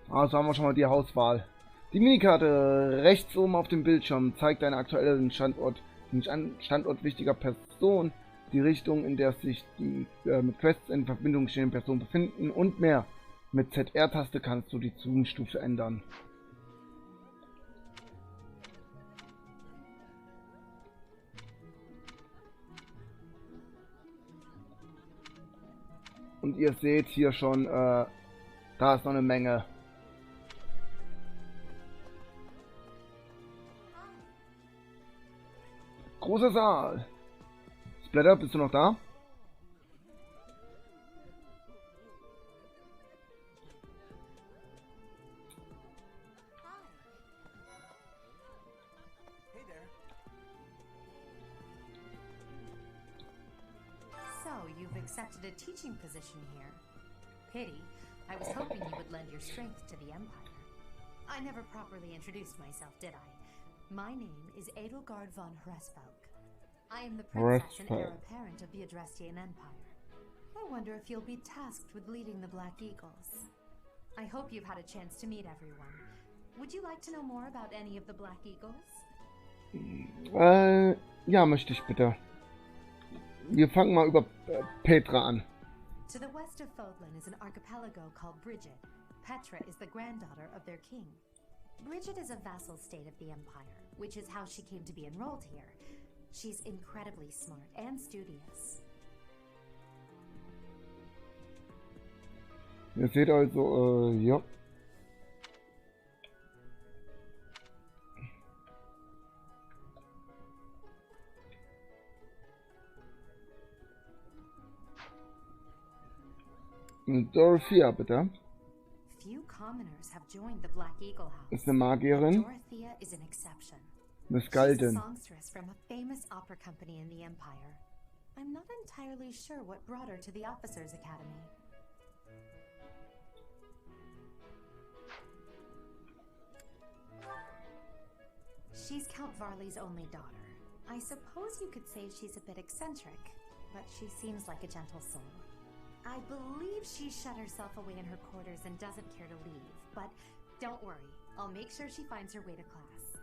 Also haben wir schon mal die Hauswahl. Die Minikarte rechts oben auf dem Bildschirm zeigt deinen aktuellen Standort, den Standort wichtiger Personen, die Richtung, in der sich die mit Quests in Verbindung stehenden Personen befinden und mehr. Mit ZR-Taste kannst du die Zoom-Stufe ändern. Und ihr seht hier schon, da ist noch eine Menge. Großer Saal. Splatter, bist du noch da? So, you've accepted a teaching position here. Pity. I was hoping you would lend your strength to the Empire. I never properly introduced myself, did I? My name is Edelgard von Hresvelg. I am the princess and heir apparent of the Adrestian Empire. I wonder if you'll be tasked with leading the Black Eagles. I hope you've had a chance to meet everyone. Would you like to know more about any of the Black Eagles? Ja, möchte ich bitte. Wir fangen mal über Petra an. To the west of Fodlan is an archipelago called Bridget. Petra is the granddaughter of their king. Bridget is a vassal state of the Empire, which is how she came to be enrolled here. She's incredibly smart and studious. Ihr seht also, ja. Dorothea, bitte. Few commoners have joined the Black Eagle House. Ist eine Magierin. Dorothea is an exception. Eine She's a Skaldin. songstress from a famous opera company in the Empire. I'm not entirely sure what brought her to the Officers' Academy. She's Count Varley's only daughter. I suppose you could say she's a bit eccentric, but she seems like a gentle soul. I believe she shut herself away in her quarters and doesn't care to leave, but don't worry, I'll make sure she finds her way to class.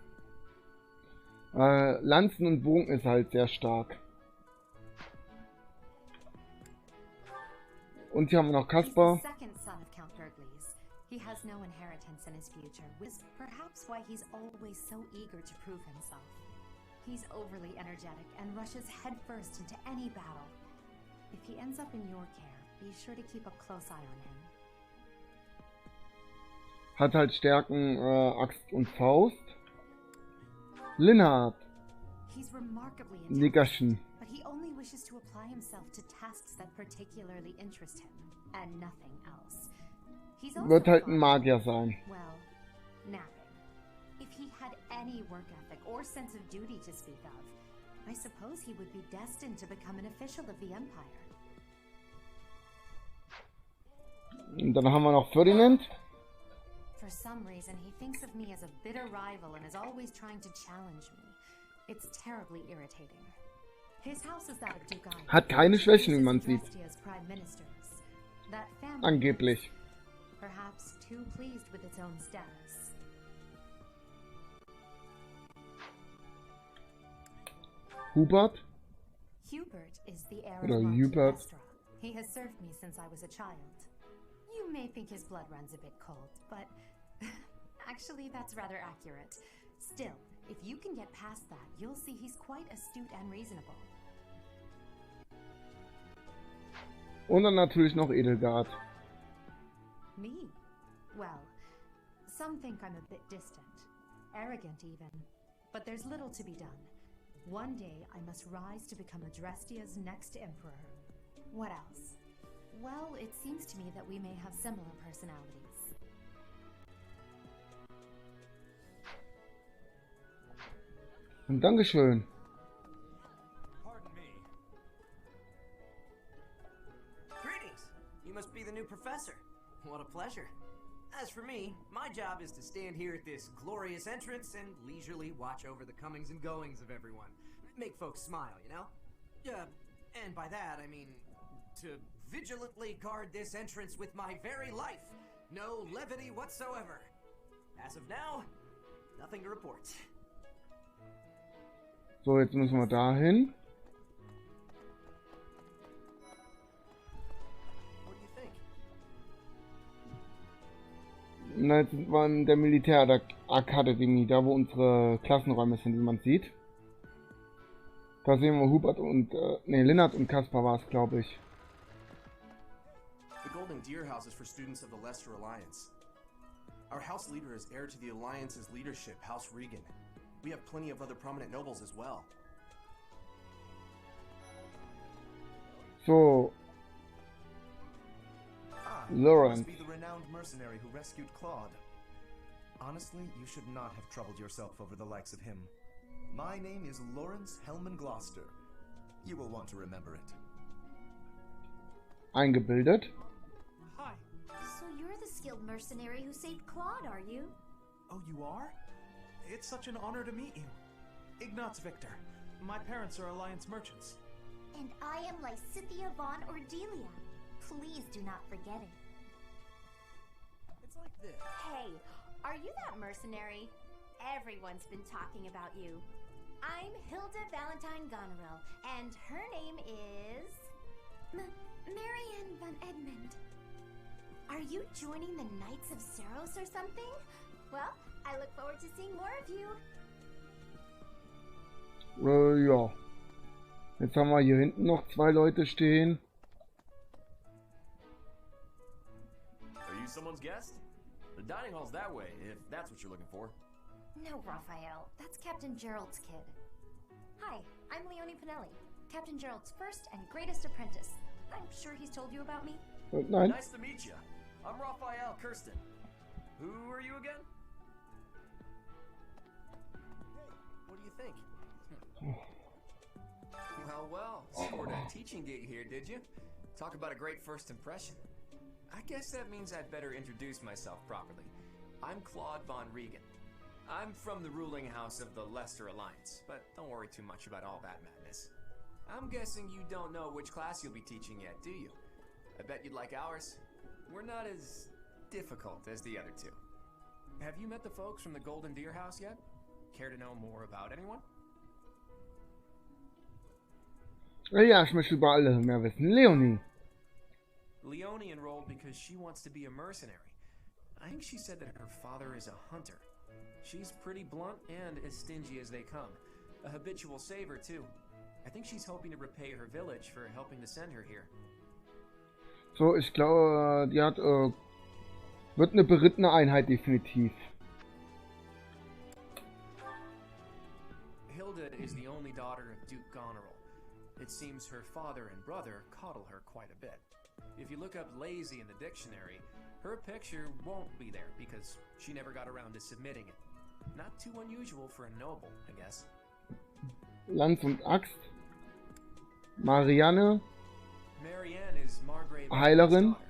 Lanzen und Bogen ist halt sehr stark. Und hier haben wir noch Kaspar. He's the second son of Count Bergles. He has no inheritance in his future, which is perhaps why he's always so eager to prove himself. He's overly energetic and rushes headfirst into any battle. If he ends up in your care, be sure to keep a close eye on him. Hat halt Stärken Axt und Faust. Linhard. He's remarkably Nickerchen. intelligent, but he only wishes to apply himself to tasks that particularly interest him, and nothing else. He's also Wird halt ein fond Magier sein. of, well, napping. If he had any work ethic or sense of duty to speak of, I suppose he would be destined to become an official of the Empire. Und dann haben wir noch Ferdinand. For some reason, he thinks of me as a bitter rival and is always trying to challenge me. It's terribly irritating. His house is that of Duke Hat keine Schwächen, wie man sieht. Adrestia's prime ministers. That family Angeblich. perhaps too pleased with its own status. Hubert? Hubert is the heir Oder of Marquis Hubert. Lestra. He has served me since I was a child. You may think his blood runs a bit cold, but actually that's rather accurate. Still, if you can get past that, you'll see he's quite astute and reasonable. Und dann natürlich noch Edelgard. Me? Well, some think I'm a bit distant, arrogant even, but there's little to be done. One day I must rise to become Adrestia's next emperor. What else? Well, it seems to me that we may have similar personalities. Und Dankeschön. Pardon me. Greetings! You must be the new professor. What a pleasure. As for me, my job is to stand here at this glorious entrance and leisurely watch over the comings and goings of everyone. Make folks smile, you know? And by that, I mean to vigilantly guard this entrance with my very life. No levity whatsoever. As of now, nothing to report. So, jetzt müssen wir dahin. What do you think? Na, jetzt sind wir in der Militärakademie, da wo unsere Klassenräume sind, wie man sieht. Da sehen wir Hubert und, Lennart und Kaspar war es, glaube ich. The Golden Deer House is for students of the Leicester Alliance. Our house leader is heir to the Alliance's leadership, House Regan. We have plenty of other prominent nobles as well. So. Lawrence. Must be the renowned mercenary who rescued Claude. Honestly, you should not have troubled yourself over the likes of him. My name is Lawrence Hellman Gloucester. You will want to remember it. Eingebildet. Hi. So you're the skilled mercenary who saved Claude, are you? Oh, you are? It's such an honor to meet you. Ignatz Victor. My parents are Alliance merchants. And I am Lysithia von Ordelia. Please do not forget it. It's like this. Hey, are you that mercenary? Everyone's been talking about you. I'm Hilda Valentine Goneril, and her name is... Marianne von Edmund. Are you joining the Knights of Seros or something? Well, I look forward to seeing more of you. Ja. Jetzt haben wir hier hinten noch zwei Leute stehen. Are you someone's guest? The dining hall's that way, if that's what you're looking for. No, Raphael. That's Captain Gerald's kid. Hi, I'm Leonie Pinelli, Captain Gerald's first and greatest apprentice. I'm sure he's told you about me. Nein. Nice to meet you. I'm Raphael Kirsten. Who are you again? What do you think? Well, scored a teaching gig here, did you? Talk about a great first impression. I guess that means I'd better introduce myself properly. I'm Claude von Regan. I'm from the ruling house of the Leicester Alliance, but don't worry too much about all that madness. I'm guessing you don't know which class you'll be teaching yet, do you? I bet you'd like ours. We're not as difficult as the other two. Have you met the folks from the Golden Deer House yet? Care to know more about anyone? Ja, ich möchte über alle mehr wissen. Leonie. Leonie enrolled because she wants to be a mercenary. I think she said that her father is a hunter. She's pretty blunt and as stingy as they come. A habitual saver, too. I think she's hoping to repay her village for helping to send her here. So, ich glaube, die hat, wird eine berittene Einheit definitiv. Hilda is the only daughter of Duke Goneril. It seems her father and brother coddle her quite a bit. If you look up lazy in the dictionary, her picture won't be there because she never got around to submitting it. Not too unusual for a noble, I guess. Lanz und Axt. Marianne. Marianne is Margrave's Heilerin. daughter,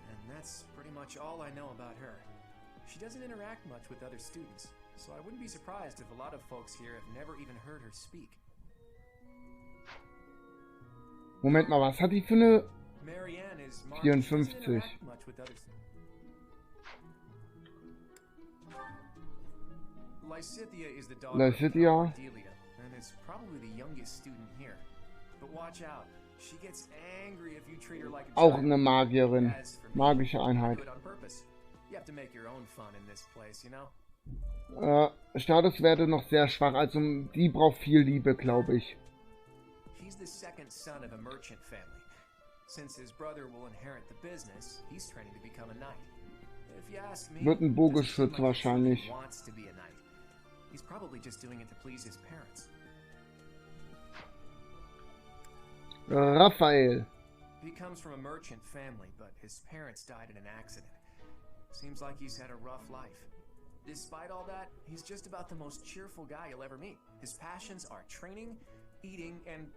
and that's pretty much all I know about her. She doesn't interact much with other students, so I wouldn't be surprised if a lot of folks here have never even heard her speak. Moment mal, was hat die für eine Marianne is 54? Lysithea is the daughter Lysithea. of Cordelia, and is probably the youngest student here. But watch out. She gets angry if you treat her like a Auch child. eine Magierin. As for me, Magische I Einheit. do it on purpose. You have to make your own fun in this place, you know? Statuswerte noch sehr schwach, also die braucht viel Liebe, glaube ich. He's the second son of a merchant family. Since his brother will inherit the business, he's training to become a knight. If you ask me, Wird ein doesn't seem Bogenschütz like he wahrscheinlich. truly wants to be a knight. He's probably just doing it to please his parents. Raphael. He comes from a merchant family, but his parents died in an accident. Seems like he's had a rough life. Despite all that, he's just about the most cheerful guy you'll ever meet. His passions are training, eating, and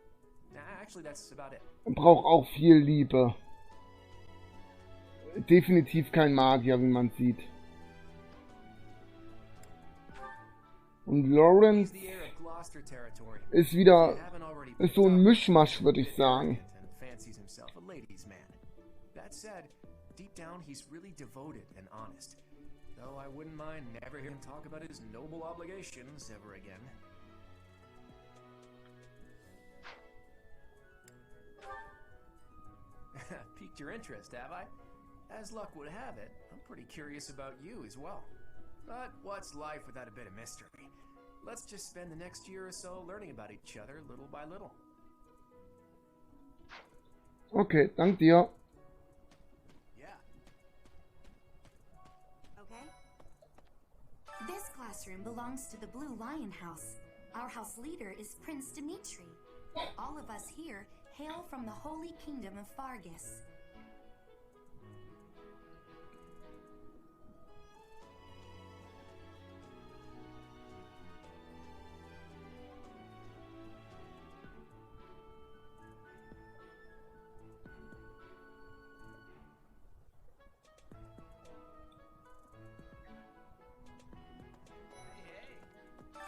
actually that's about it. Braucht auch viel Liebe. Definitiv kein Magier, wie man sieht. Und Lawrence He's the heir of Gloucester territory. ist wieder, If you haven't already ist picked so ein up, Mischmasch, würde ich sagen. and fancies himself a ladies' man. That said, deep down he's really devoted and honest. Though I wouldn't mind never hearing him talk about his noble obligations ever again. Piqued your interest, have I? As luck would have it, I'm pretty curious about you as well. But what's life without a bit of mystery? Let's just spend the next year or so learning about each other little by little. Okay, dank dir. Yeah. Okay. This classroom belongs to the Blue Lion House. Our house leader is Prince Dimitri. All of us here hail from the Holy Kingdom of Fargus.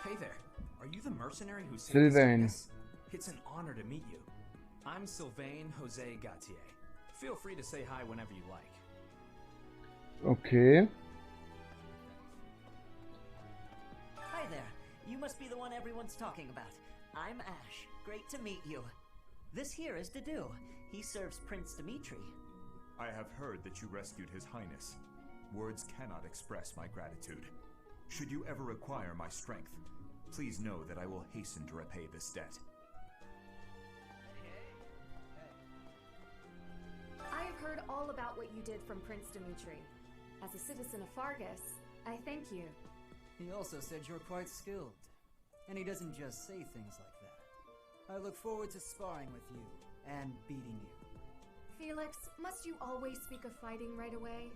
Hey there, are you the mercenary who saved Sylvain. us? It's an honor to meet you. I'm Sylvain Jose Gautier. Feel free to say hi whenever you like. Okay. Hi there. You must be the one everyone's talking about. I'm Ash. Great to meet you. This here is Dedu. He serves Prince Dimitri. I have heard that you rescued His Highness. Words cannot express my gratitude. Should you ever require my strength, please know that I will hasten to repay this debt. I have heard all about what you did from Prince Dimitri. As a citizen of Fargus, I thank you. He also said you're quite skilled. And he doesn't just say things like that. I look forward to sparring with you and beating you. Felix, must you always speak of fighting right away?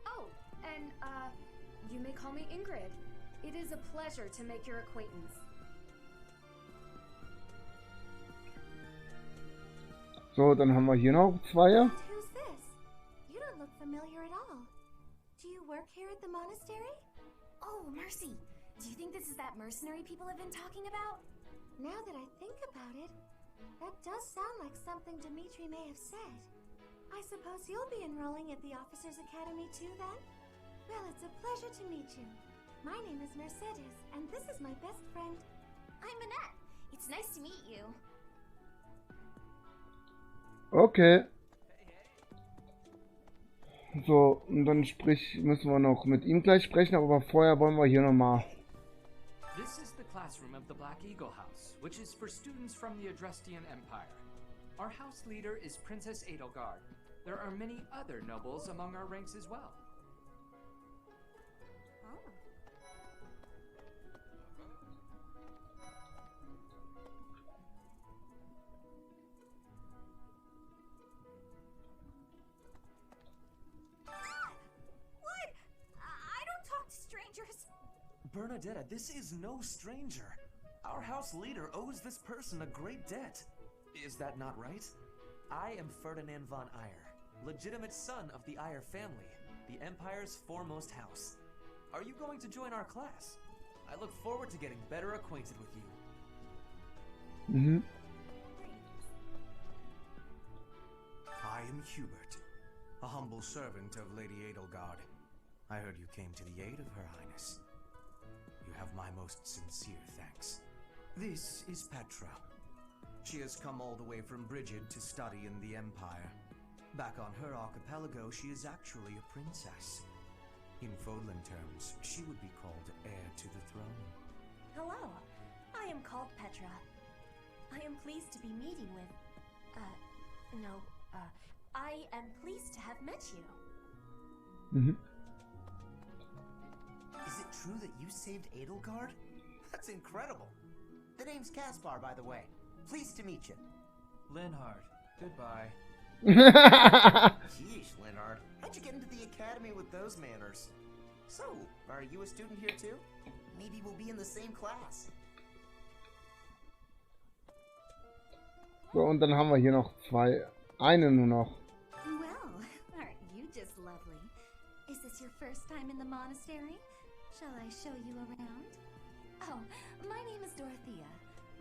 Oh, and, you may call me Ingrid. It is a pleasure to make your acquaintance. So, dann haben wir hier noch zwei. Who's this? You don't look familiar at all. Do you work here at the monastery? Oh, mercy! Do you think this is that mercenary people have been talking about? Now that I think about it, that does sound like something Dimitri may have said. I suppose you'll be enrolling at the Officers' Academy too, then? Well, it's a pleasure to meet you. My name is Mercedes, and this is my best friend. I'm Annette. It's nice to meet you. Okay. So, und dann müssen wir noch mit ihm gleich sprechen, aber vorher wollen wir hier nochmal. This is the classroom of the Black Eagle House, which is for students from the Adrestian Empire. Our house leader is Princess Edelgard. There are many other nobles among our ranks as well. What? I don't talk to strangers. Bernadetta, this is no stranger. Our house leader owes this person a great debt. Is that not right? I am Ferdinand von Eyre, legitimate son of the Eyre family, the Empire's foremost house. Are you going to join our class? I look forward to getting better acquainted with you. Mhm. I am Hubert, a humble servant of Lady Edelgard. I heard you came to the aid of Her Highness. You have my most sincere thanks. This is Petra. She has come all the way from Brigid to study in the Empire. Back on her archipelago, she is actually a princess. In Fodlan terms, she would be called heir to the throne. Hello, I am called Petra. I am pleased to be meeting with... I am pleased to have met you. Is it true that you saved Edelgard? That's incredible. The name's Caspar, by the way. Pleased to meet you. Linhard, goodbye. Sheesh, Linhard. How'd you get into the academy with those manners? So, are you a student here too? Maybe we'll be in the same class. So, und dann haben wir hier noch zwei. Eine nur noch. Well, aren't you just lovely? Is this your first time in the monastery? Shall I show you around? Oh, my name is Dorothea.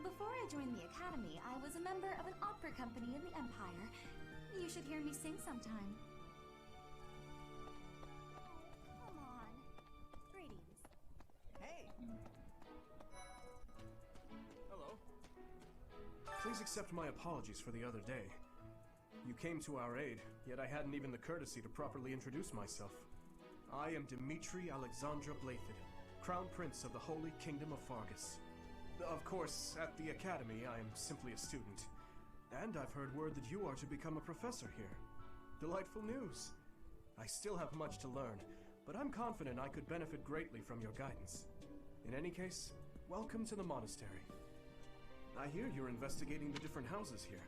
Before I joined the academy, I was a member of an opera company in the Empire. You should hear me sing sometime. Come on. Greetings. Hey! Hello. Please accept my apologies for the other day. You came to our aid, yet I hadn't even the courtesy to properly introduce myself. I am Dimitri Alexandra Blathid, Crown Prince of the Holy Kingdom of Fargus. Of course, at the Academy, I am simply a student. And I've heard word that you are to become a professor here. Delightful news. I still have much to learn, but I'm confident I could benefit greatly from your guidance. In any case, welcome to the monastery. I hear you're investigating the different houses here.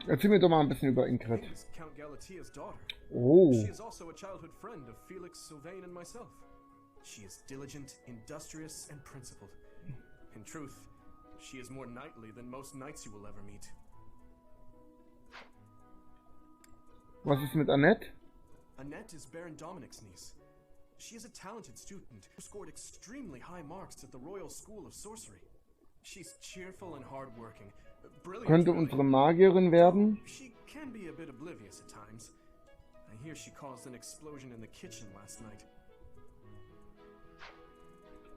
Erzähl mir doch mal ein bisschen über Ingrid. Count Galatia's daughter. Oh. She is also a childhood friend of Felix, Sylvain, and myself. She is diligent, industrious, and principled. In truth, she is more knightly than most knights you will ever meet. Was ist mit Annette? Annette is Baron Dominic's niece. She is a talented student who scored extremely high marks at the Royal School of Sorcery. She's cheerful and hardworking. Könnte unsere Magierin werden. She can be a bit oblivious at times. I hear she caused an explosion in the kitchen last night.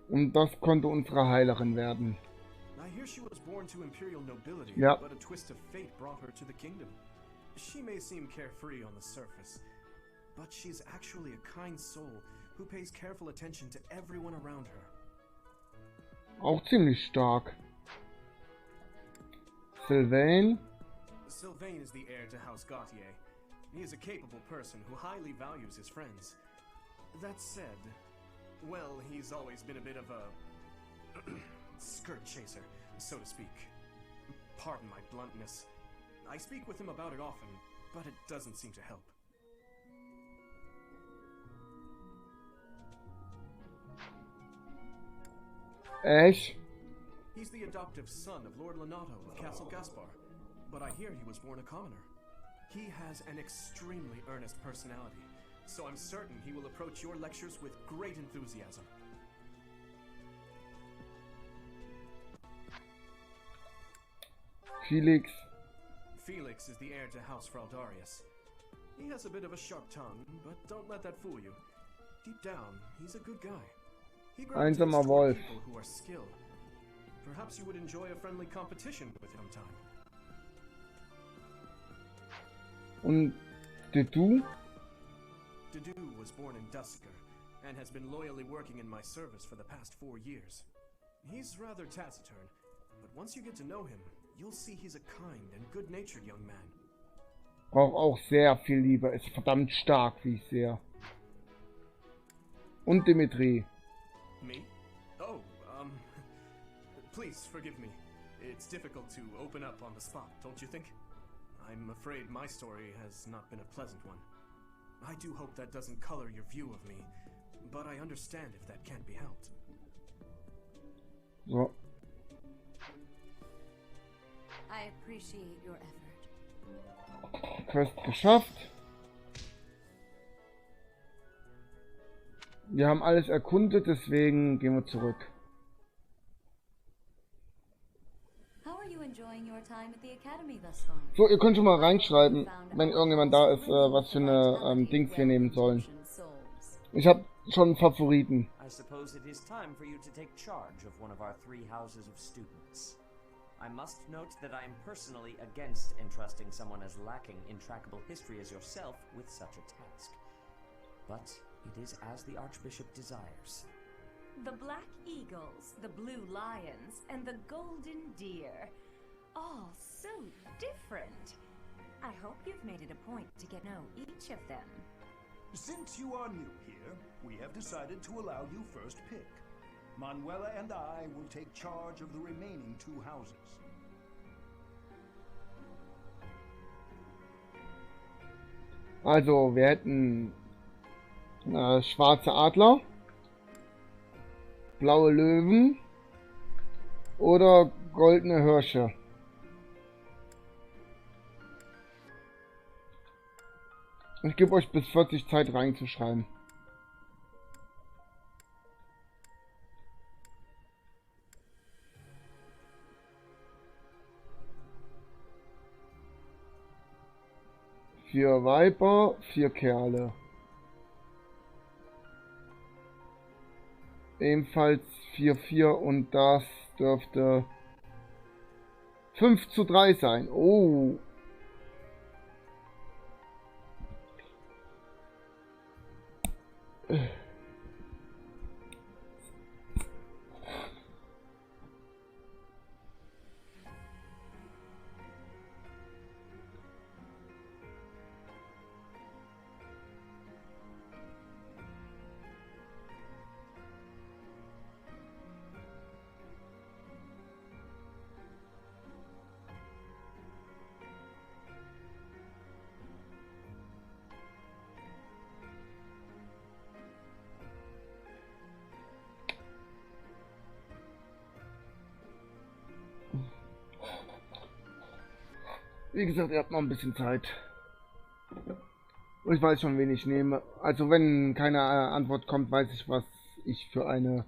Und das konnte unsere Heilerin werden. I hear she was born to imperial nobility, Ja. but a twist of fate brought her to the kingdom. She may seem carefree on the surface, but she's actually a kind soul who pays careful attention to everyone around her. Auch ziemlich stark. Sylvain. Sylvain is the heir to House Gautier. He is a capable person who highly values his friends. That said, well, he's always been a bit of a skirt chaser, so to speak. Pardon my bluntness. I speak with him about it often, but it doesn't seem to help. Ash. He's the adoptive son of Lord Lenato of Castle Gaspar, but I hear he was born a commoner. He has an extremely earnest personality, so I'm certain he will approach your lectures with great enthusiasm. Felix. Felix is the heir to House Fraldarius. He has a bit of a sharp tongue, but don't let that fool you. Deep down, he's a good guy. He gravitates Einsamer toward Wolf. people who are skilled. Perhaps you would enjoy a friendly competition with him sometime. Und Dedu? Dedu was born in Dusker, and has been loyally working in my service for the past 4 years. He's rather taciturn, but once you get to know him, you'll see he's a kind and good-natured young man. Braucht auch sehr viel Liebe. Ist verdammt stark, wie ich sehe. Und Dimitri. Me? Oh, please forgive me. It's difficult to open up on the spot, don't you think? I'm afraid my story has not been a pleasant one. I do hope that doesn't color your view of me, but I understand if that can't be helped. So. I appreciate your effort. Quest geschafft. Wir haben alles erkundet, deswegen gehen wir zurück. How are you enjoying your time at the academy thus far? So, ihr könnt schon mal reinschreiben, wenn irgendjemand da ist, was für eine Dings wir nehmen sollen. Ich habe schon Favoriten. I suppose it is time for you to take charge of one of our 3 houses of students. I must note that I am personally against entrusting someone as lacking in trackable history as yourself with such a task. But it is as the Archbishop desires. The Black Eagles, the Blue Lions, and the Golden Deer. All so different. I hope you've made it a point to get to know each of them. Since you are new here, we have decided to allow you first pick. Manuela and I will take charge of the remaining 2 houses. Also, wir hätten schwarze Adler, blaue Löwen oder goldene Hirsche. Ich gebe euch bis 40 Zeit reinzuschreiben. Vier Weiber, 4 Kerle. Ebenfalls 4-4 und das dürfte 5:3 sein. Oh. Wie gesagt, ihr habt noch ein bisschen Zeit. Ich weiß schon, wen ich nehme. Also wenn keine Antwort kommt, weiß ich, was ich für ein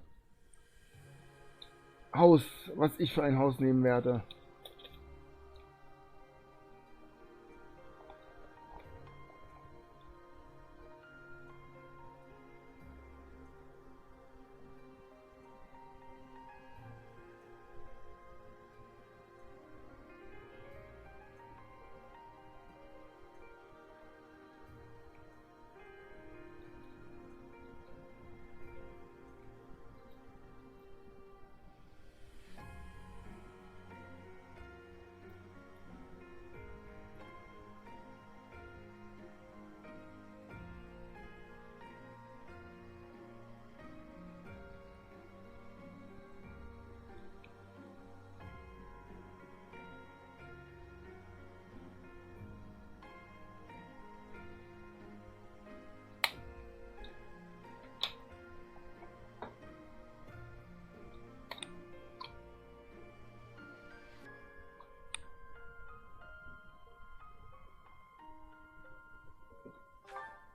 Haus nehmen werde.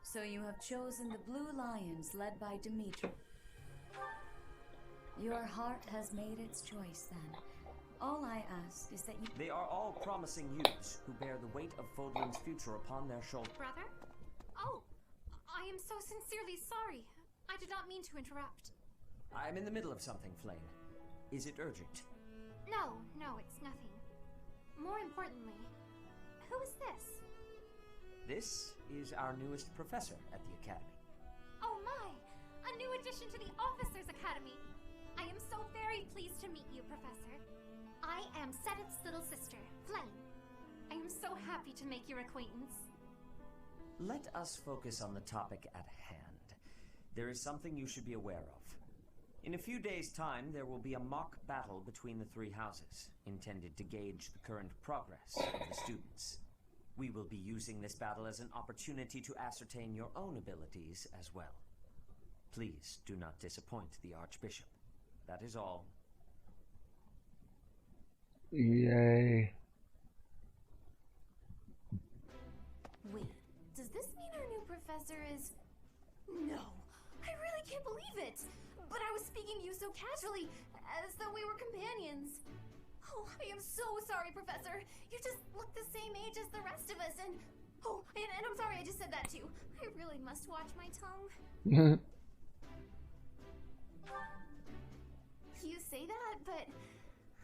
So you have chosen the Blue Lions led by Dimitri. Your heart has made its choice then. All I ask is that you... They are all promising youths who bear the weight of Fodlan's future upon their shoulders. Brother? Oh, I am so sincerely sorry. I did not mean to interrupt. I'm in the middle of something, Flame. Is it urgent? No, it's nothing. More importantly, who is this? This is our newest professor at the Academy. Oh my! A new addition to the Officers' Academy! I am so very pleased to meet you, Professor. I am Sedith's little sister, Flame. I am so happy to make your acquaintance. Let us focus on the topic at hand. There is something you should be aware of. In a few days' time, there will be a mock battle between the 3 houses, intended to gauge the current progress of the students. We will be using this battle as an opportunity to ascertain your own abilities as well. Please do not disappoint the Archbishop. That is all. Yay. Wait, does this mean our new professor is... No, I really can't believe it! But I was speaking to you so casually, as though we were companions. Oh, I am so sorry, Professor. You just look the same age as the rest of us, and... Oh, and I'm sorry I just said that too. I really must watch my tongue. say that, but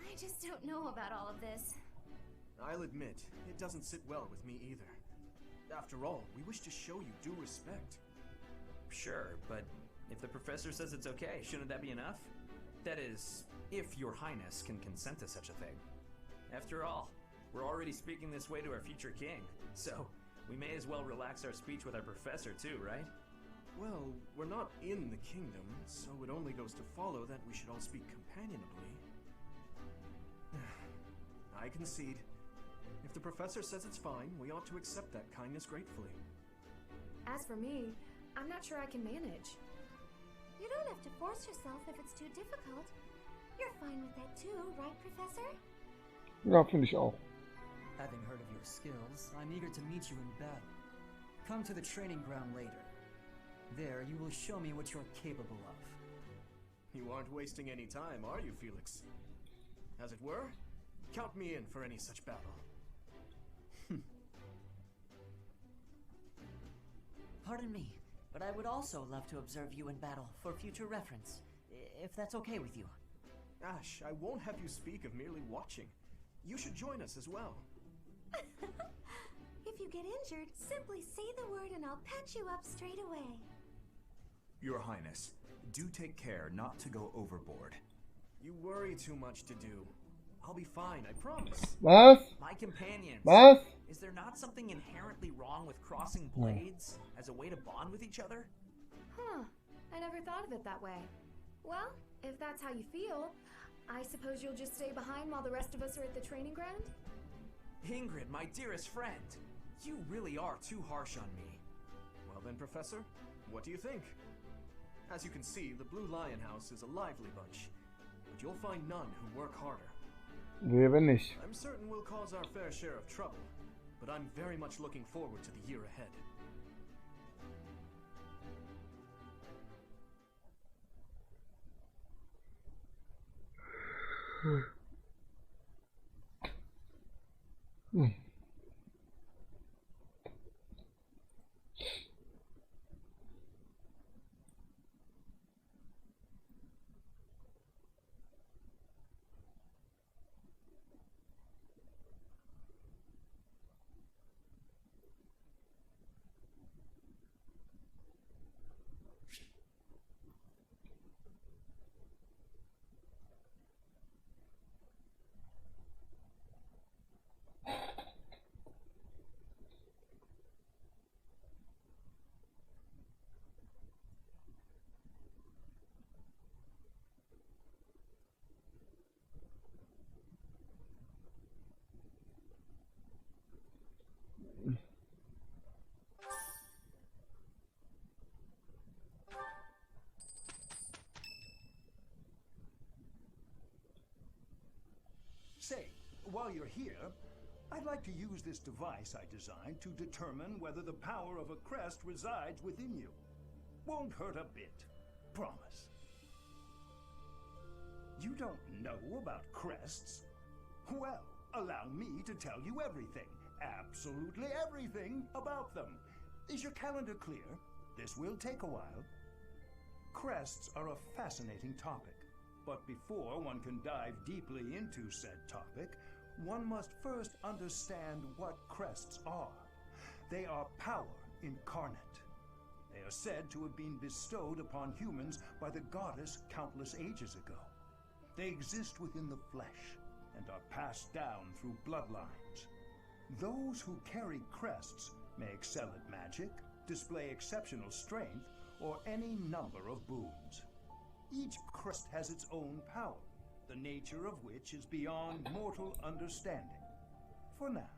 I just don't know about all of this. I'll admit, it doesn't sit well with me either. After all, we wish to show you due respect. Sure, but if the professor says it's okay, shouldn't that be enough? That is, if your highness can consent to such a thing. After all, we're already speaking this way to our future king, so we may as well relax our speech with our professor too, right? Well, we're not in the kingdom, so it only goes to follow that we should all speak companionably. I concede. If the professor says it's fine, we ought to accept that kindness gratefully. As for me, I'm not sure I can manage. You don't have to force yourself if it's too difficult. You're fine with that too, right, Professor? Ja, finde ich auch. Having heard of your skills, I'm eager to meet you in battle. Come to the training ground later. There, you will show me what you're capable of. You aren't wasting any time, are you, Felix? As it were, count me in for any such battle. Pardon me, but I would also love to observe you in battle for future reference, if that's okay with you. Ash, I won't have you speak of merely watching. You should join us as well. If you get injured, simply say the word and I'll patch you up straight away. Your Highness, do take care not to go overboard. You worry too much to do. I'll be fine, I promise. Was? My companions. Was? Is there not something inherently wrong with crossing blades as a way to bond with each other? Huh. I never thought of it that way. Well, if that's how you feel, I suppose you'll just stay behind while the rest of us are at the training ground? Ingrid, my dearest friend, you really are too harsh on me. Well then, Professor, what do you think? As you can see, the Blue Lion House is a lively bunch, but you'll find none who work harder. Wir nicht. I'm certain we'll cause our fair share of trouble, but I'm very much looking forward to the year ahead. Say, while you're here, I'd like to use this device I designed to determine whether the power of a crest resides within you. Won't hurt a bit. Promise. You don't know about crests? Well, allow me to tell you everything, absolutely everything about them. Is your calendar clear? This will take a while. Crests are a fascinating topic. But before one can dive deeply into said topic, one must first understand what crests are. They are power incarnate. They are said to have been bestowed upon humans by the goddess countless ages ago. They exist within the flesh and are passed down through bloodlines. Those who carry crests may excel at magic, display exceptional strength, or any number of boons. Each crest has its own power, the nature of which is beyond mortal understanding. For now.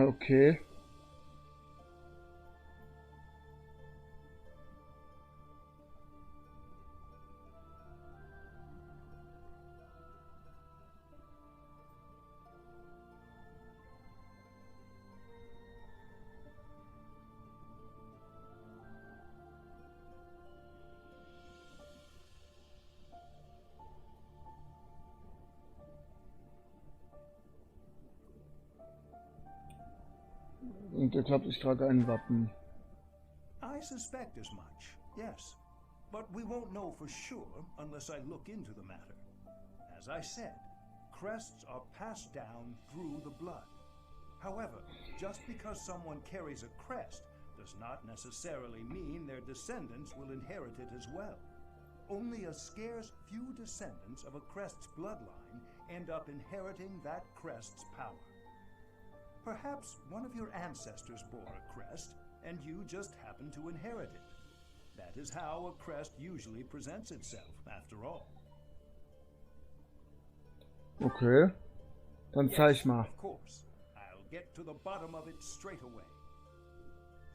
Okay. Und ihr glaubt, ich trage ein Wappen. I suspect as much, yes. But we won't know for sure unless I look into the matter. As I said, crests are passed down through the blood. However, just because someone carries a crest does not necessarily mean their descendants will inherit it as well. Only a scarce few descendants of a crest's bloodline end up inheriting that crest's power. Perhaps one of your ancestors bore a crest, and you just happen to inherit it. That is how a crest usually presents itself, after all. Okay. Dann zeig mal. Of course. I'll get to the bottom of it straight away.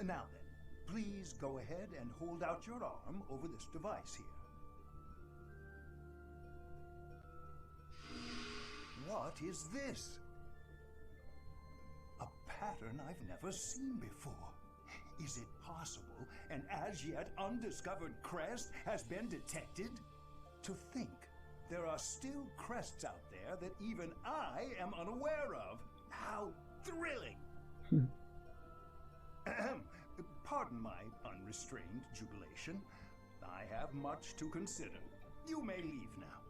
Now then, please go ahead and hold out your arm over this device here. What is this? A pattern I've never seen before. Is it possible an as yet undiscovered crest has been detected? To think there are still crests out there that even I am unaware of. How thrilling! Pardon my unrestrained jubilation. I have much to consider. You may leave now.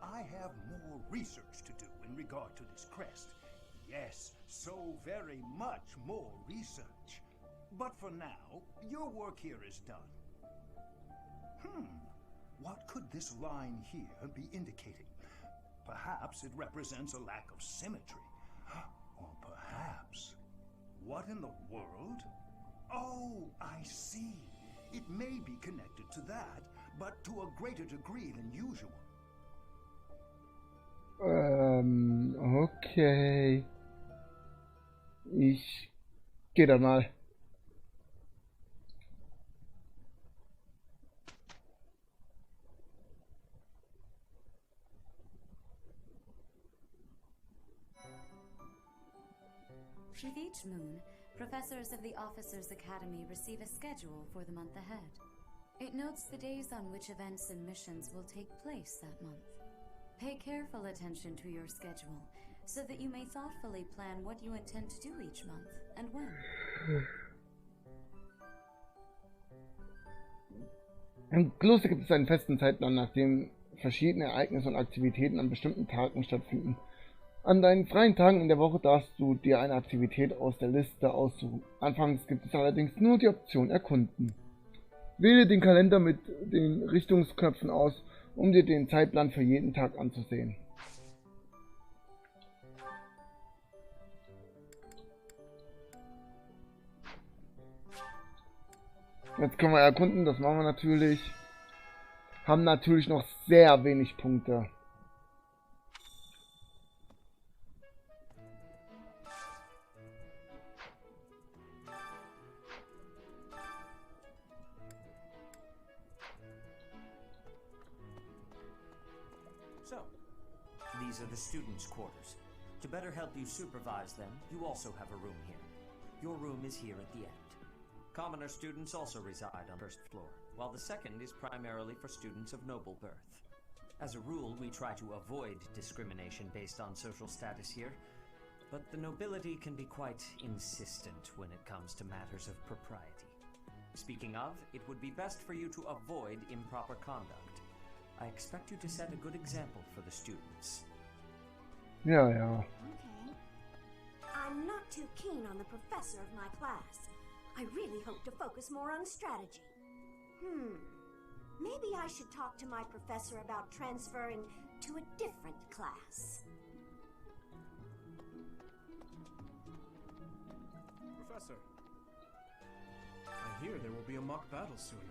I have more research to do in regard to this crest. Yes, so very much more research. But for now, your work here is done. What could this line here be indicating? Perhaps it represents a lack of symmetry. Or perhaps... What in the world? Oh, I see. It may be connected to that, but to a greater degree than usual. Okay. Ich gehe da mal. With each moon, professors of the Officers' Academy receive a schedule for the month ahead. It notes the days on which events and missions will take place that month. Pay careful attention to your schedule, so that you may thoughtfully plan what you intend to do each month and when. Im Kloster gibt es einen festen Zeitplan, nach dem verschiedene Ereignisse und Aktivitäten an bestimmten Tagen stattfinden. An deinen freien Tagen in der Woche darfst du dir eine Aktivität aus der Liste aussuchen. Anfangs gibt es allerdings nur die Option Erkunden. Wähle den Kalender mit den Richtungsknöpfen aus, um dir den Zeitplan für jeden Tag anzusehen. Jetzt können wir erkunden, das machen wir natürlich. Haben natürlich noch sehr wenig Punkte. So, these are the students' quarters. To better help you supervise them, you also have a room here. Your room is here at the end. Commoner students also reside on the first floor, while the second is primarily for students of noble birth. As a rule, we try to avoid discrimination based on social status here, but the nobility can be quite insistent when it comes to matters of propriety. Speaking of, it would be best for you to avoid improper conduct. I expect you to set a good example for the students. Ja, ja. Okay. I'm not too keen on the professor of my class. I really hope to focus more on strategy. Maybe I should talk to my professor about transferring to a different class. Professor, I hear there will be a mock battle soon.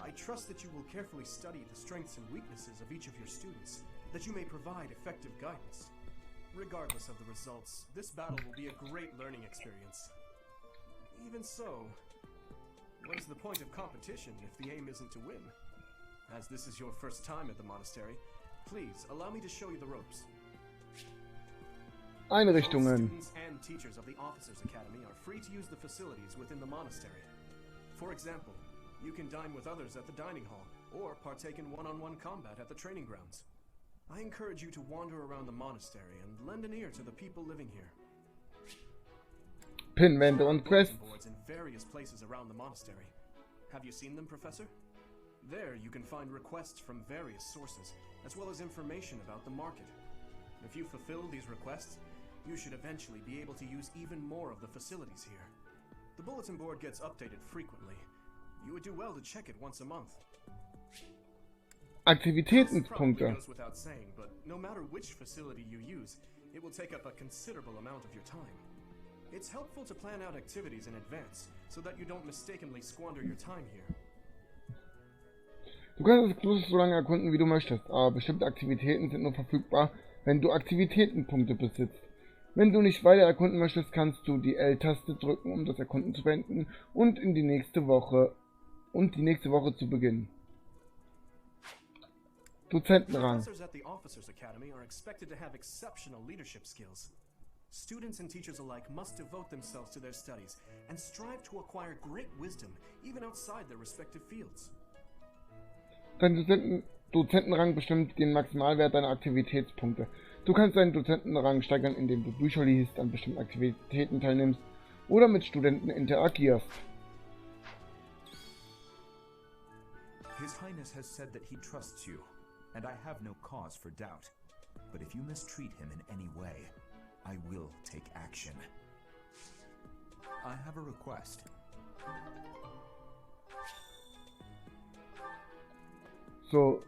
I trust that you will carefully study the strengths and weaknesses of each of your students, that you may provide effective guidance. Regardless of the results, this battle will be a great learning experience. Even so, what is the point of competition if the aim isn't to win? As this is your first time at the monastery, please allow me to show you the ropes. Einrichtungen. Both students and teachers of the Officers Academy are free to use the facilities within the monastery. For example, you can dine with others at the dining hall, or partake in one-on-one combat at the training grounds. I encourage you to wander around the monastery and lend an ear to the people living here. Pinwände und Quests. Boards in various places around the monastery. Have you seen them, Professor? There you can find requests from various sources, as well as information about the market. If you fulfill these requests, you should eventually be able to use even more of the facilities here. The bulletin board gets updated frequently. You would do well to check it once a month. Aktivitätenpunkte. Goes without saying, but no matter which facility you use, it will take up a considerable amount of your time. It's helpful to plan out activities in advance, so that you don't mistakenly squander your time here. Du kannst das Kloster so lange erkunden, wie du möchtest, aber bestimmte Aktivitäten sind nur verfügbar, wenn du Aktivitätenpunkte besitzt. Wenn du nicht weiter erkunden möchtest, kannst du die L-Taste drücken, um das Erkunden zu beenden und die nächste Woche zu beginnen. Dozentenrang. Professors at the Officers Academy are expected to have exceptional leadership skills. Students and teachers alike must devote themselves to their studies and strive to acquire great wisdom even outside their respective fields. Dein Dozentenrang bestimmt den Maximalwert deiner Aktivitätspunkte. Du kannst deinen Dozentenrang steigern, indem du Bücher liest, an bestimmten Aktivitäten teilnimmst oder mit Studenten interagierst. His Highness has said that he trusts you, and I have no cause for doubt. But if you mistreat him in any way, I will take action. I have a request. So.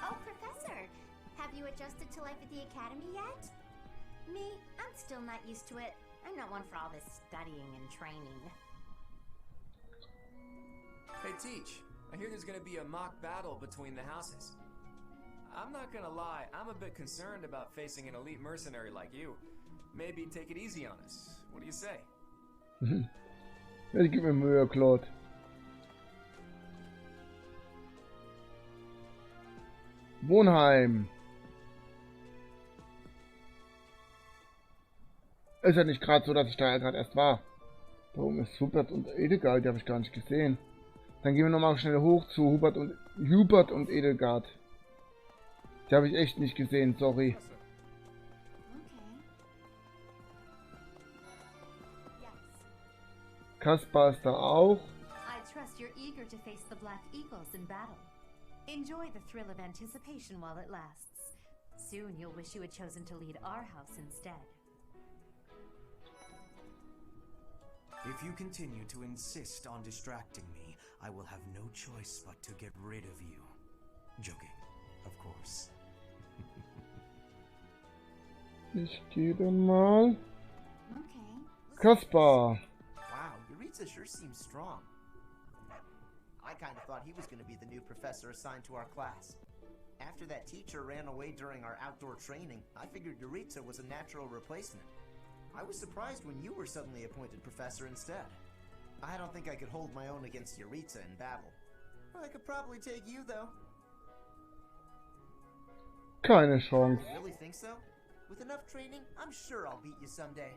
Oh, Professor! Have you adjusted to life at the Academy yet? Me, I'm still not used to it. I'm not one for all this studying and training. Hey, Teach. I hear there's gonna be a mock battle between the houses. I'm not gonna lie, I'm a bit concerned about facing an elite mercenary like you. Maybe take it easy on us. What do you say? Ich gebe mir Mühe, Claude. Wohnheim. Ist ja nicht gerade so, dass ich da ja gerade erst war. Da oben ist Hubert und Edelgard, die habe ich gar nicht gesehen. Dann gehen wir nochmal schnell hoch zu Hubert und Edelgard. Die habe ich echt nicht gesehen, sorry. Kaspar ist da auch. I trust you're eager to face the Black Eagles in battle. Enjoy the thrill of anticipation while it lasts. Soon you'll wish you had chosen to lead our house instead. If you continue to insist on distracting me, I will have no choice but to get rid of you. Joking, of course. Ich gehe dann mal. Kaspar. Wow, Yuritsa sure seems strong. I kind of thought he was going to be the new professor assigned to our class. After that teacher ran away during our outdoor training, I figured Yuritsa was a natural replacement. I was surprised when you were suddenly appointed professor instead. I don't think I could hold my own against Yuritsa in battle. I could probably take you, though. Keine Chance. You really think so? With enough training, I'm sure I'll beat you someday.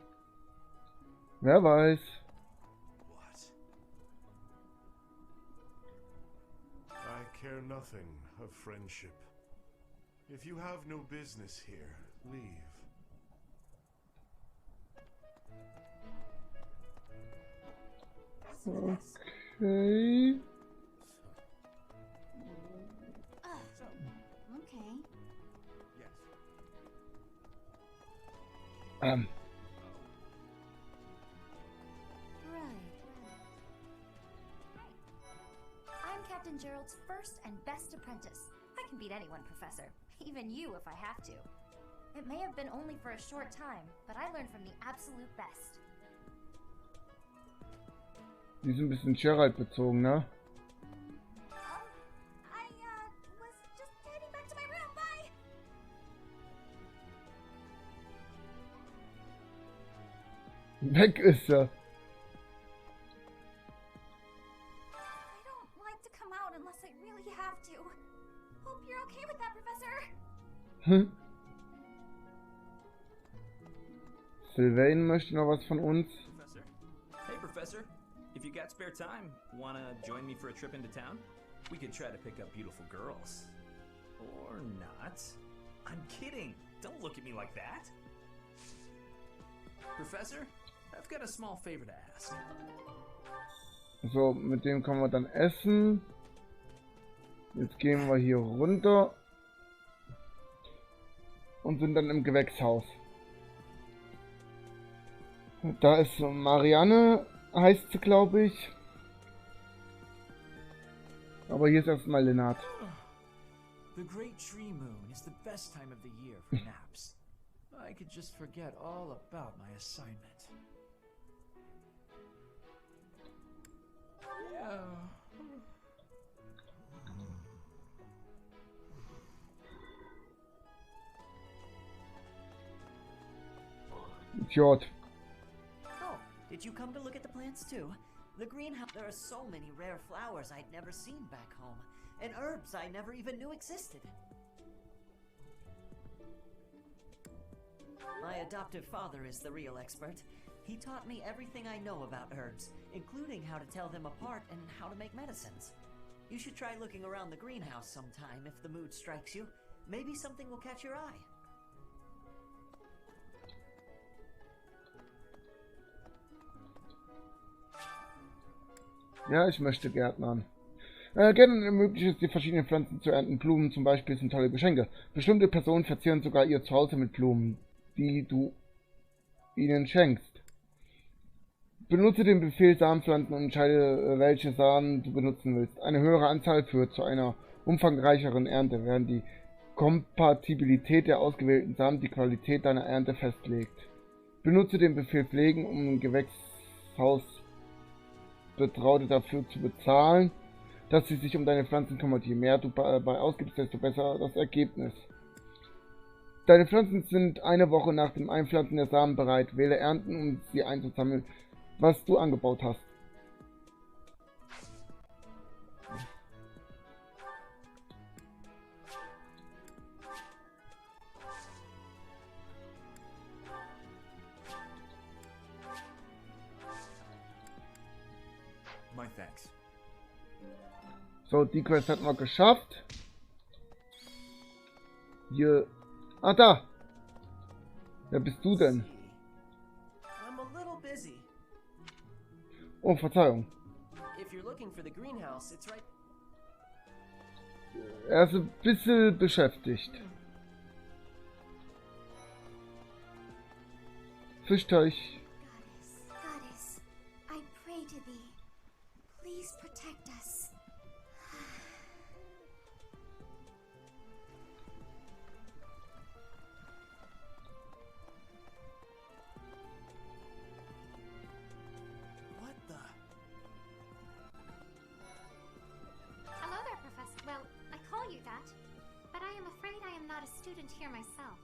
Wer weiß. What? I care nothing of friendship. If you have no business here, leave. Okay. Okay. Right. I'm Captain Gerald's first and best apprentice. I can beat anyone, Professor. Even you, if I have to. It may have been only for a short time, but I learned from the absolute best. Die sind ein bisschen Gerald bezogen, ne? I was just heading back to my room. Bye! Weg ist er. I don't like to come out unless I really have to. Hope you're okay with that, Professor. Hm? Sylvain möchte noch was von uns. Professor? Hey, Professor. If you got spare time, wanna join me for a trip into town? We could try to pick up beautiful girls. Or not. I'm kidding. Don't look at me like that. Professor, I've got a small favor to ask. So, mit dem können wir dann essen. Jetzt gehen wir hier runter. Und sind dann im Gewächshaus. Da ist Marianne, heißt sie, glaube ich. Aber hier ist erstmal Lennart. The Great Tree Moon is the best time of the year for naps. I could just forget all about my assignment. Yeah. Idiot. Oh, did you come to look at the plants too? The greenhouse. There are so many rare flowers I'd never seen back home, and herbs I never even knew existed. My adoptive father is the real expert. He taught me everything I know about herbs, including how to tell them apart and how to make medicines. You should try looking around the greenhouse sometime if the mood strikes you. Maybe something will catch your eye. Ja, ich möchte Gärtnern. Gärtnern ermöglicht es, die verschiedenen Pflanzen zu ernten. Blumen zum Beispiel sind tolle Geschenke. Bestimmte Personen verzieren sogar ihr Zuhause mit Blumen, die du ihnen schenkst. Benutze den Befehl Samenpflanzen und entscheide, welche Samen du benutzen willst. Eine höhere Anzahl führt zu einer umfangreicheren Ernte, während die Kompatibilität der ausgewählten Samen die Qualität deiner Ernte festlegt. Benutze den Befehl Pflegen, um ein Gewächshausbetraute dafür zu bezahlen, dass sie sich um deine Pflanzen kümmert. Je mehr du dabei ausgibst, desto besser das Ergebnis. Deine Pflanzen sind eine Woche nach dem Einpflanzen der Samen bereit. Wähle Ernten, um sie einzusammeln, was du angebaut hast. My thanks. So, die Quest hat man geschafft. Hier. Ah, da! Wer bist du denn? I'm a little busy. Oh, Verzeihung. If you're looking for the greenhouse, it's right. Er ist ein bisschen beschäftigt. Fischteich. Goddess, I pray to thee. Please protect us. What the? Hello there, Professor. Well, I call you that, but I am afraid I am not a student here myself.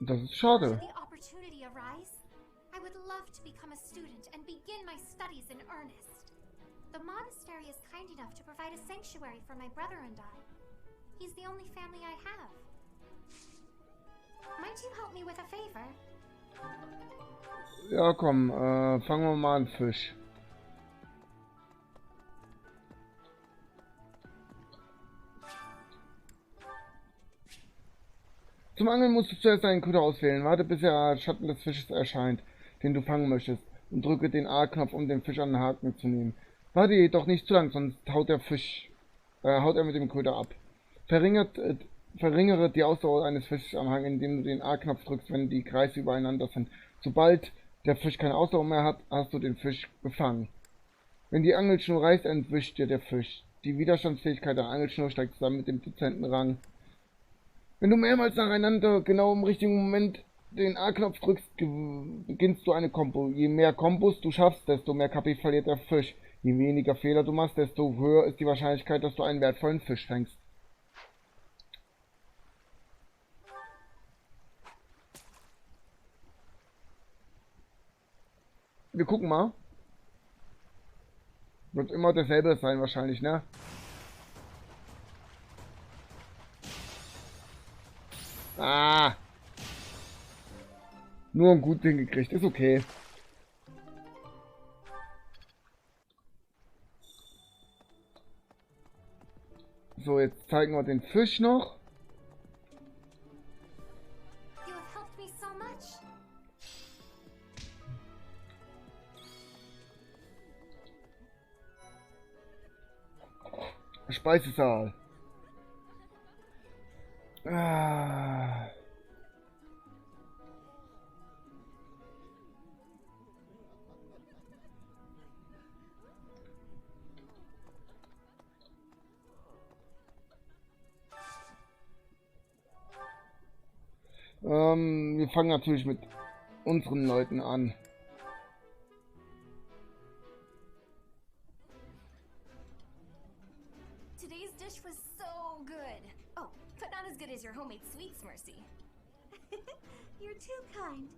Das ist schade. Should the opportunity arise, I would love to become a student and begin my studies in earnest. The monastery is kind enough to provide a sanctuary for my brother and I. He's the only family I have. Might you help me with a favor? Ja, komm, fangen wir mal an Fisch. Zum Angeln musst du zuerst einen Köder auswählen. Warte, bis der Schatten des Fisches erscheint, den du fangen möchtest, und drücke den A-Knopf, um den Fisch an den Haken zu nehmen. Warte jedoch nicht zu lang, sonst haut er mit dem Köder ab. Verringere die Ausdauer eines Fisches am Hang, indem du den A-Knopf drückst, wenn die Kreise übereinander sind. Sobald der Fisch keine Ausdauer mehr hat, hast du den Fisch gefangen. Wenn die Angelschnur reißt, entwischt dir der Fisch. Die Widerstandsfähigkeit der Angelschnur steigt zusammen mit dem Dozentenrang. Wenn du mehrmals nacheinander genau im richtigen Moment den A-Knopf drückst, beginnst du eine Kombo. Je mehr Kombos du schaffst, desto mehr KP verliert der Fisch. Je weniger Fehler du machst, desto höher ist die Wahrscheinlichkeit, dass du einen wertvollen Fisch fängst. wir gucken mal. Wird immer derselbe sein wahrscheinlich, ne? Ah! Nur ein gut Ding gekriegt, ist okay. So, jetzt zeigen wir den Fisch noch. You have helped me so much. Speisesaal. Ah. Wir fangen natürlich mit unseren Leuten an. Today's dish was so good. Oh, but not as good as your homemade sweets, Mercy. You're too kind.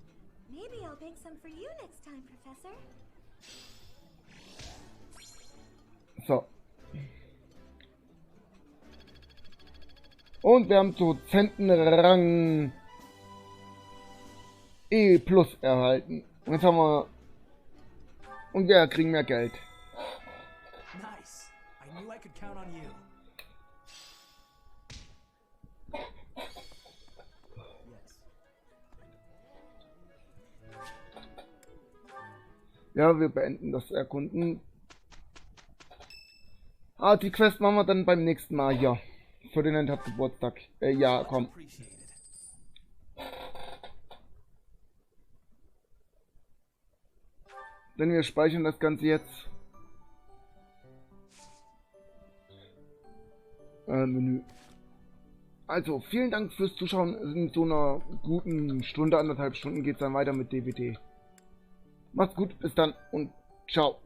Maybe I'll bake some for you next time, Professor. So. Und wir haben Dozentenrang E+ erhalten. Und jetzt haben wir... Und wir kriegen mehr Geld. Nice. I knew I could count on you. Yes. Ja, wir beenden das Erkunden. Ah, die Quest machen wir dann beim nächsten Mal hier. Ferdinand hat Geburtstag. Ja, komm. Denn wir speichern das Ganze jetzt. Menü. Also, vielen Dank fürs Zuschauen. In so einer guten Stunde, 1,5 Stunden geht es dann weiter mit DVD. Macht's gut, bis dann und ciao.